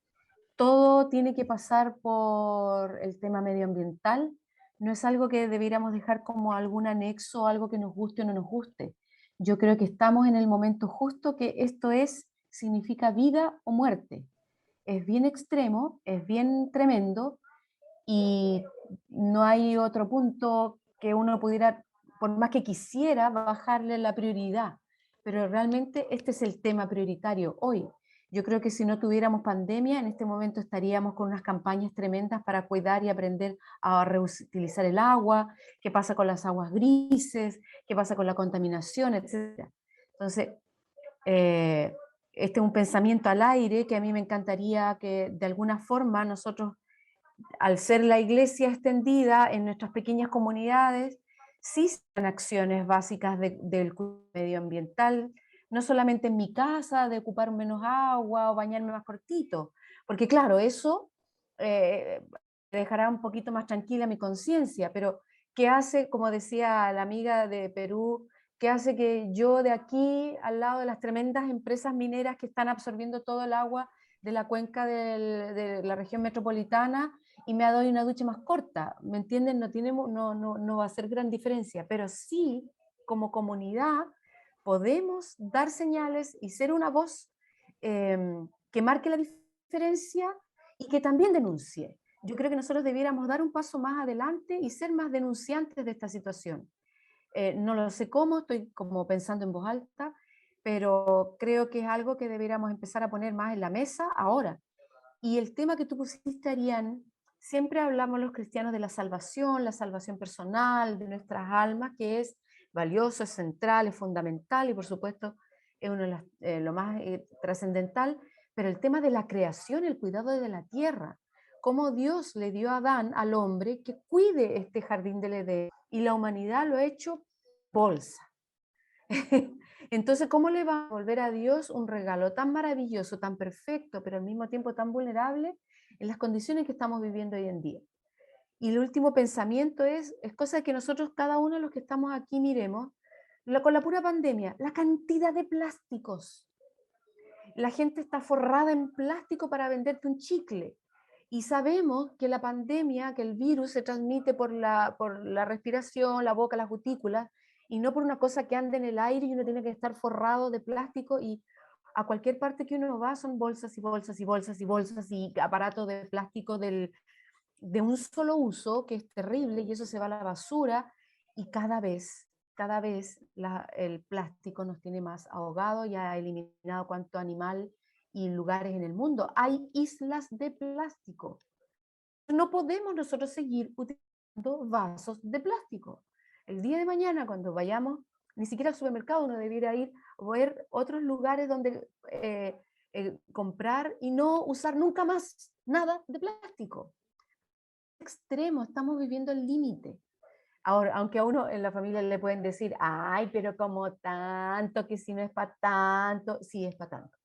Todo tiene que pasar por el tema medioambiental. No es algo que debiéramos dejar como algún anexo, algo que nos guste o no nos guste. Yo creo que estamos en el momento justo que esto significa vida o muerte. Es bien extremo, es bien tremendo y no hay otro punto que uno pudiera, por más que quisiera, bajarle la prioridad. Pero realmente este es el tema prioritario hoy. Yo creo que si no tuviéramos pandemia, en este momento estaríamos con unas campañas tremendas para cuidar y aprender a reutilizar el agua, qué pasa con las aguas grises, qué pasa con la contaminación, etc. Entonces, este es un pensamiento al aire que a mí me encantaría que de alguna forma nosotros al ser la iglesia extendida en nuestras pequeñas comunidades, sí se dan acciones básicas del medioambiental, no solamente en mi casa, de ocupar menos agua o bañarme más cortito, porque claro, eso dejará un poquito más tranquila mi conciencia, pero ¿qué hace, como decía la amiga de Perú, qué hace que yo de aquí, al lado de las tremendas empresas mineras que están absorbiendo todo el agua de la cuenca de la región metropolitana, y me doy una ducha más corta? ¿Me entienden? No va a hacer gran diferencia, pero sí, como comunidad, podemos dar señales y ser una voz que marque la diferencia y que también denuncie. Yo creo que nosotros debiéramos dar un paso más adelante y ser más denunciantes de esta situación. No lo sé cómo, estoy como pensando en voz alta, pero creo que es algo que deberíamos empezar a poner más en la mesa ahora. Y el tema que tú pusiste, Arián, siempre hablamos los cristianos de la salvación personal, de nuestras almas, que es valioso, es central, es fundamental y por supuesto es uno de lo más trascendental, pero el tema de la creación, el cuidado de la tierra, cómo Dios le dio a Adán, al hombre, que cuide este jardín del Edén, y la humanidad lo ha hecho bolsa. Entonces, ¿cómo le va a volver a Dios un regalo tan maravilloso, tan perfecto, pero al mismo tiempo tan vulnerable en las condiciones que estamos viviendo hoy en día? Y el último pensamiento es cosa que nosotros, cada uno de los que estamos aquí, miremos, con la pura pandemia, la cantidad de plásticos. La gente está forrada en plástico para venderte un chicle. Y sabemos que la pandemia, que el virus se transmite por la respiración, la boca, las cutículas, y no por una cosa que anda en el aire y uno tiene que estar forrado de plástico, y a cualquier parte que uno va son bolsas y bolsas y bolsas y bolsas y aparatos de plástico de un solo uso, que es terrible, y eso se va a la basura, y cada vez el plástico nos tiene más ahogados y ha eliminado cuánto animal y lugares en el mundo. Hay islas de plástico. No podemos nosotros seguir utilizando vasos de plástico. El día de mañana, cuando vayamos, ni siquiera al supermercado, uno debiera ir a ver otros lugares donde comprar y no usar nunca más nada de plástico. Extremo, estamos viviendo el límite. Ahora, aunque a uno en la familia le pueden decir, ay, pero como tanto, que si no es para tanto, sí es para tanto.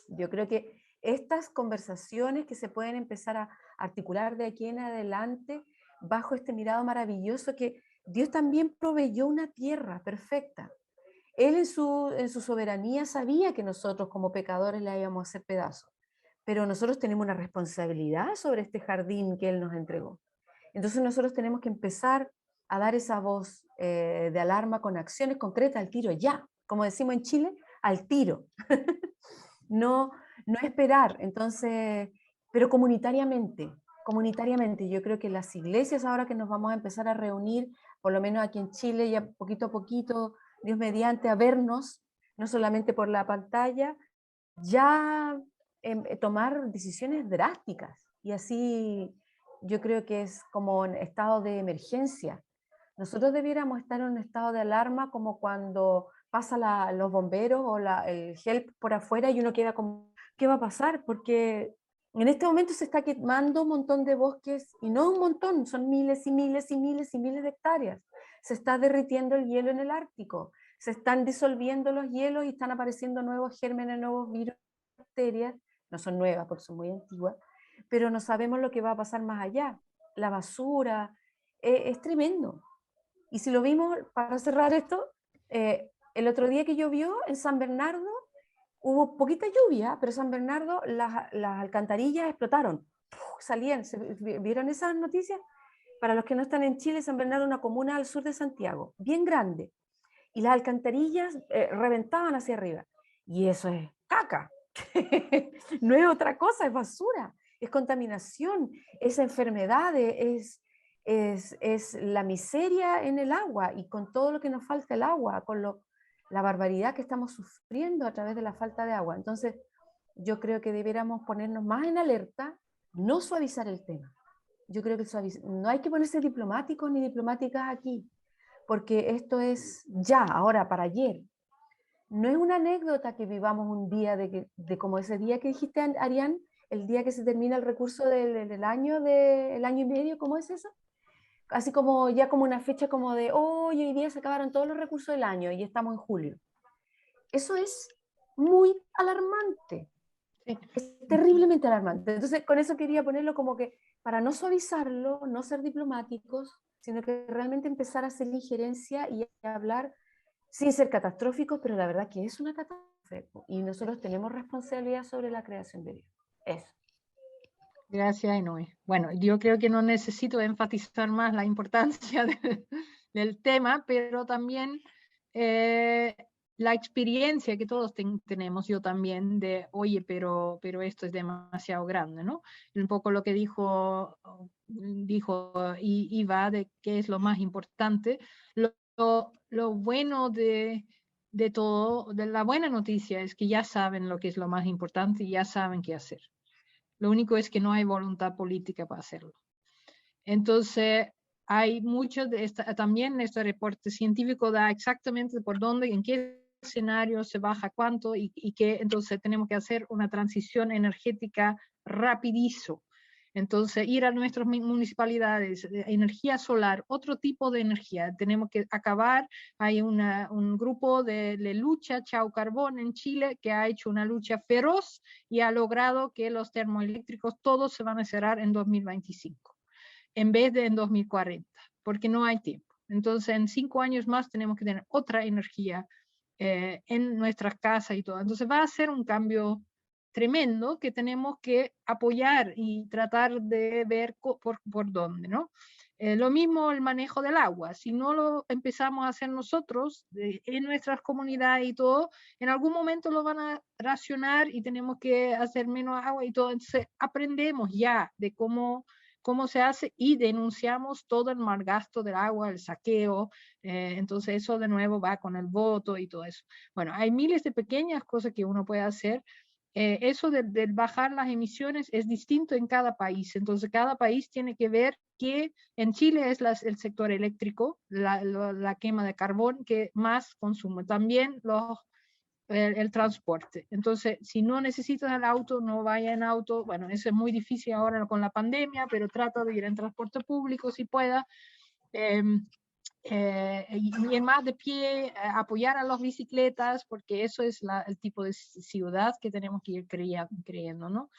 Yo creo que estas conversaciones que se pueden empezar a articular de aquí en adelante, bajo este mirado maravilloso, que Dios también proveyó una tierra perfecta. Él en su soberanía sabía que nosotros como pecadores la íbamos a hacer pedazos, pero nosotros tenemos una responsabilidad sobre este jardín que Él nos entregó. Entonces nosotros tenemos que empezar a dar esa voz de alarma con acciones concretas al tiro, ya, como decimos en Chile, al tiro. No esperar, entonces, pero comunitariamente, yo creo que las iglesias, ahora que nos vamos a empezar a reunir, por lo menos aquí en Chile, ya poquito a poquito, Dios mediante, a vernos, no solamente por la pantalla, ya tomar decisiones drásticas, y así yo creo que es como en estado de emergencia. Nosotros debiéramos estar en un estado de alarma como cuando pasa los bomberos o el help por afuera y uno queda como, ¿qué va a pasar? Porque en este momento se está quemando un montón de bosques, y no un montón, son miles y miles y miles y miles de hectáreas. Se está derritiendo el hielo en el Ártico, se están disolviendo los hielos y están apareciendo nuevos gérmenes, nuevos virus, bacterias, no son nuevas porque son muy antiguas, pero no sabemos lo que va a pasar más allá. La basura, es tremendo. Y si lo vimos, para cerrar esto, el otro día que llovió en San Bernardo, hubo poquita lluvia, pero San Bernardo, las alcantarillas explotaron, salían, ¿vieron esas noticias? Para los que no están en Chile, San Bernardo es una comuna al sur de Santiago, bien grande, y las alcantarillas reventaban hacia arriba, y eso es caca, no es otra cosa, es basura, es contaminación, es enfermedades, es la miseria en el agua, y con todo lo que nos falta el agua, con la barbaridad que estamos sufriendo a través de la falta de agua. Entonces, yo creo que debiéramos ponernos más en alerta, no suavizar el tema. Yo creo que no hay que ponerse diplomáticos ni diplomáticas aquí, porque esto es ya, ahora, para ayer. No es una anécdota que vivamos un día de como ese día que dijiste, Arián, el día que se termina el recurso del año, el año y medio, ¿cómo es eso? Así como ya como una fecha como de, oh, hoy día se acabaron todos los recursos del año y estamos en julio. Eso es muy alarmante. Es terriblemente alarmante. Entonces, con eso quería ponerlo como que para no suavizarlo, no ser diplomáticos, sino que realmente empezar a hacer injerencia y a hablar sin ser catastróficos, pero la verdad que es una catástrofe y nosotros tenemos responsabilidad sobre la creación de Dios. Eso. Gracias, Enoe. Bueno, yo creo que no necesito enfatizar más la importancia del tema, pero también la experiencia que todos tenemos, yo también, de, oye, pero esto es demasiado grande, ¿no? Un poco lo que dijo Iva, de qué es lo más importante. Lo bueno de todo, de la buena noticia es que ya saben lo que es lo más importante y ya saben qué hacer. Lo único es que no hay voluntad política para hacerlo. Entonces, hay mucho de también este reporte científico da exactamente por dónde, en qué escenario se baja cuánto y que entonces tenemos que hacer una transición energética rapidizo. Entonces, ir a nuestras municipalidades, energía solar, otro tipo de energía. Tenemos que acabar, hay un grupo de lucha, Chao Carbón, en Chile, que ha hecho una lucha feroz y ha logrado que los termoeléctricos todos se van a cerrar en 2025, en vez de en 2040, porque no hay tiempo. Entonces, en 5 años más tenemos que tener otra energía en nuestras casas y todo. Entonces, va a ser un cambio tremendo que tenemos que apoyar y tratar de ver por dónde, ¿no? Lo mismo el manejo del agua. Si no lo empezamos a hacer nosotros en nuestras comunidades y todo, en algún momento lo van a racionar y tenemos que hacer menos agua y todo. Entonces, aprendemos ya de cómo se hace y denunciamos todo el mal gasto del agua, el saqueo. Entonces, eso de nuevo va con el voto y todo eso. Bueno, hay miles de pequeñas cosas que uno puede hacer. Eso de bajar las emisiones es distinto en cada país. Entonces, cada país tiene que ver que en Chile es el sector eléctrico, la quema de carbón que más consume. También el transporte. Entonces, si no necesitas el auto, no vaya en auto. Bueno, eso es muy difícil ahora con la pandemia, pero trata de ir en transporte público si pueda. Y en más de pie, apoyar a las bicicletas, porque eso es el tipo de ciudad que tenemos que ir creyendo, ¿no?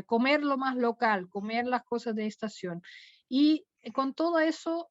Comer lo más local, comer las cosas de estación. Y con todo eso,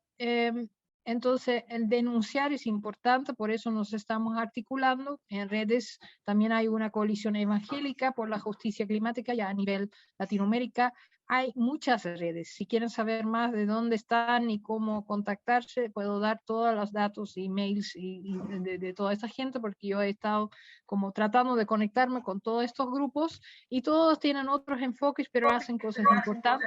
entonces el denunciar es importante, por eso nos estamos articulando. En redes también hay una coalición evangélica por la justicia climática, ya a nivel Latinoamérica. Hay muchas redes. Si quieren saber más de dónde están y cómo contactarse, puedo dar todos los datos, emails de toda esta gente, porque yo he estado como tratando de conectarme con todos estos grupos y todos tienen otros enfoques, pero hacen cosas importantes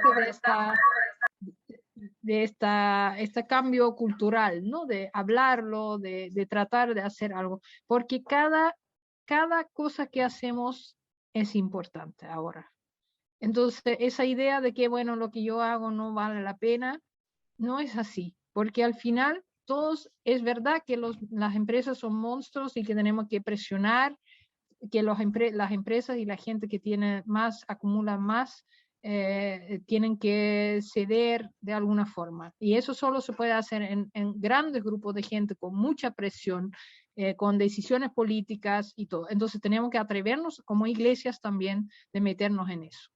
de este cambio cultural, ¿no? De hablarlo, de tratar de hacer algo, porque cada cosa que hacemos es importante ahora. Entonces, esa idea de que, bueno, lo que yo hago no vale la pena, no es así, porque al final es verdad que las empresas son monstruos y que tenemos que presionar, que las empresas y la gente que tiene más, acumula más, tienen que ceder de alguna forma. Y eso solo se puede hacer en grandes grupos de gente con mucha presión, con decisiones políticas y todo. Entonces tenemos que atrevernos como iglesias también de meternos en eso.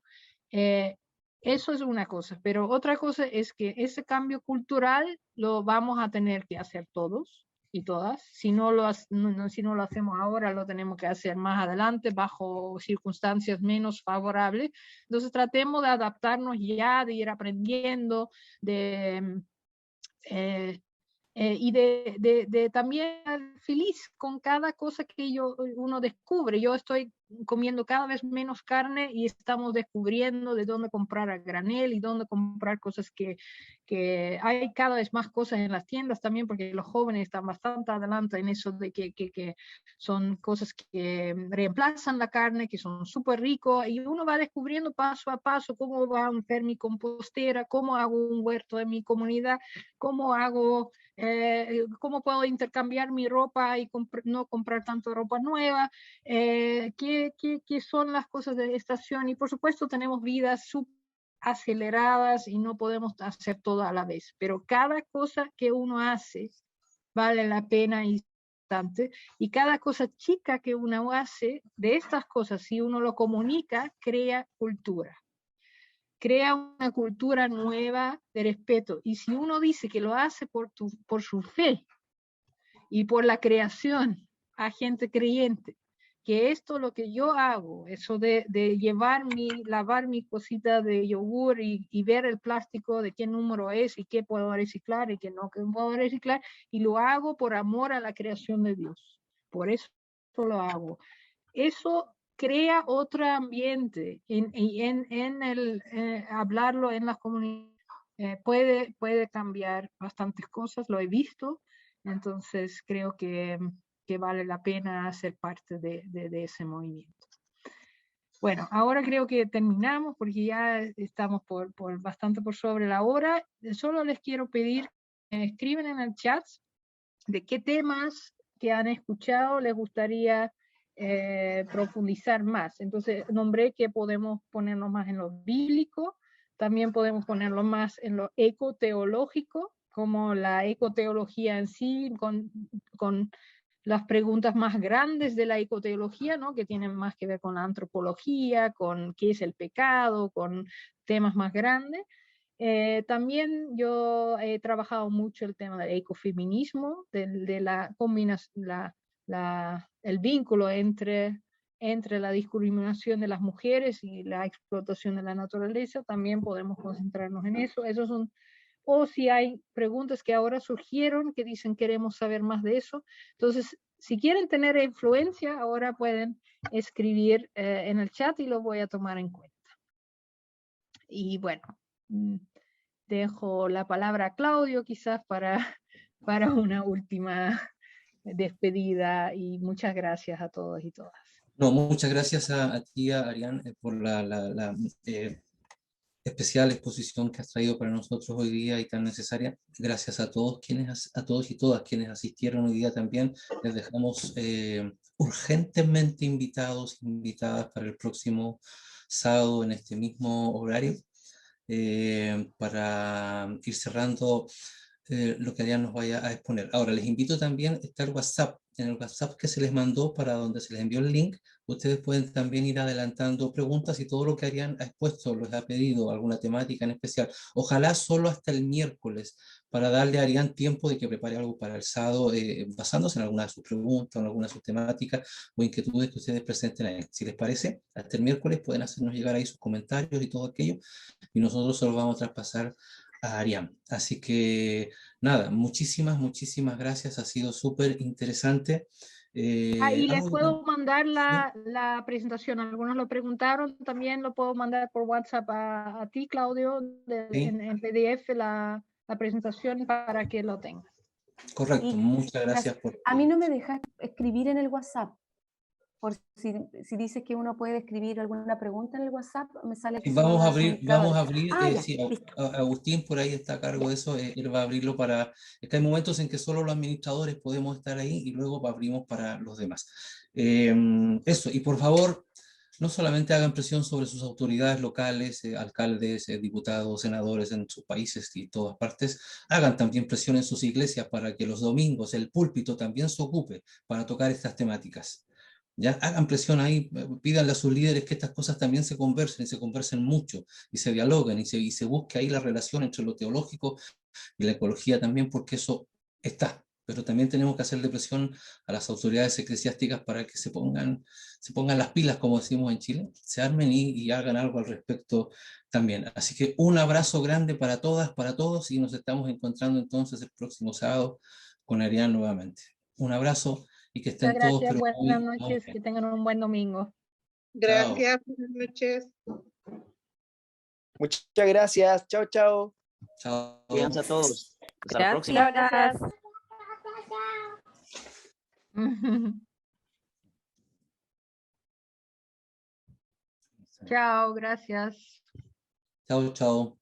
Eso es una cosa, pero otra cosa es que ese cambio cultural lo vamos a tener que hacer todos y todas. Si no lo hacemos ahora, lo tenemos que hacer más adelante bajo circunstancias menos favorables. Entonces tratemos de adaptarnos ya, de ir aprendiendo, y de también feliz con cada cosa que uno descubre. Yo estoy comiendo cada vez menos carne y estamos descubriendo de dónde comprar a granel y dónde comprar cosas que hay cada vez más cosas en las tiendas también, porque los jóvenes están bastante adelante en eso de que son cosas que reemplazan la carne, que son súper ricos, y uno va descubriendo paso a paso cómo va a hacer mi compostera, cómo hago un huerto de mi comunidad, cómo puedo intercambiar mi ropa y no comprar tanto ropa nueva, qué qué son las cosas de estación, y por supuesto tenemos vidas súper aceleradas y no podemos hacer todo a la vez, pero cada cosa que uno hace vale la pena instante, y cada cosa chica que uno hace de estas cosas, si uno lo comunica, crea cultura. Crea una cultura nueva de respeto. Y si uno dice que lo hace por su fe y por la creación a gente creyente, que esto lo que yo hago, eso de lavar mi cosita de yogur y ver el plástico de qué número es y qué puedo reciclar y qué no puedo reciclar, y lo hago por amor a la creación de Dios. Por eso lo hago. Eso crea otro ambiente hablarlo en las comunidades. Puede cambiar bastantes cosas, lo he visto, entonces creo que vale la pena ser parte de ese movimiento. Bueno, ahora creo que terminamos porque ya estamos bastante por sobre la hora. Solo les quiero pedir, escriben en el chat de qué temas que han escuchado les gustaría profundizar más. Entonces nombré que podemos ponernos más en lo bíblico, también podemos ponerlo más en lo ecoteológico, como la ecoteología en sí, con las preguntas más grandes de la ecoteología, ¿no? Que tienen más que ver con la antropología, con qué es el pecado, con temas más grandes. También yo he trabajado mucho el tema del ecofeminismo, de la combinación, el vínculo entre la discriminación de las mujeres y la explotación de la naturaleza. También podemos concentrarnos en eso. Esos son, o si hay preguntas que ahora surgieron que dicen queremos saber más de eso. Entonces, si quieren tener influencia, ahora pueden escribir en el chat y lo voy a tomar en cuenta. Y bueno, dejo la palabra a Claudio quizás para una última despedida, y muchas gracias a todos y todas. No, muchas gracias a ti, a Arián, por la especial exposición que has traído para nosotros hoy día y tan necesaria. Gracias a todos y todas quienes asistieron hoy día también. Les dejamos urgentemente invitadas para el próximo sábado en este mismo horario, para ir cerrando lo que Arián nos vaya a exponer. Ahora, les invito también, está el WhatsApp. En el WhatsApp que se les mandó, para donde se les envió el link, ustedes pueden también ir adelantando preguntas y todo lo que Arián ha expuesto, les ha pedido, alguna temática en especial. Ojalá solo hasta el miércoles, para darle a Arián tiempo de que prepare algo para el sábado, basándose en alguna de sus preguntas, en alguna de sus temáticas o inquietudes que ustedes presenten ahí. Si les parece, hasta el miércoles pueden hacernos llegar ahí sus comentarios y todo aquello, y nosotros se los vamos a traspasar a Arián. Así que nada, muchísimas gracias, ha sido súper interesante. Y les puedo mandar la presentación, algunos lo preguntaron, también lo puedo mandar por WhatsApp a ti, Claudio, en PDF la presentación para que lo tengas. Correcto, muchas gracias por... A mí no me dejas escribir en el WhatsApp. Por si dices que uno puede escribir alguna pregunta en el WhatsApp, me sale que vamos a abrir, sí, Agustín por ahí está a cargo de eso, él va a abrirlo para, es que hay momentos en que solo los administradores podemos estar ahí y luego abrimos para los demás. Eso, y por favor, no solamente hagan presión sobre sus autoridades locales, alcaldes, diputados, senadores en sus países y todas partes, hagan también presión en sus iglesias para que los domingos el púlpito también se ocupe para tocar estas temáticas. Ya hagan presión ahí, pídanle a sus líderes que estas cosas también se conversen, y se conversen mucho, y se dialoguen, y se busque ahí la relación entre lo teológico y la ecología también, porque eso está. Pero también tenemos que hacerle presión a las autoridades eclesiásticas para que se pongan las pilas, como decimos en Chile, se armen y hagan algo al respecto también. Así que un abrazo grande para todas, para todos, y nos estamos encontrando entonces el próximo sábado con Arián nuevamente. Un abrazo. Y que estén todos, Gracias, pero buenas noches, que tengan un buen domingo. Gracias, buenas noches. Muchas gracias. Chao, chao. Chao. Cuídense a todos. Hasta la próxima. Gracias. Chao, gracias. Chao, chao.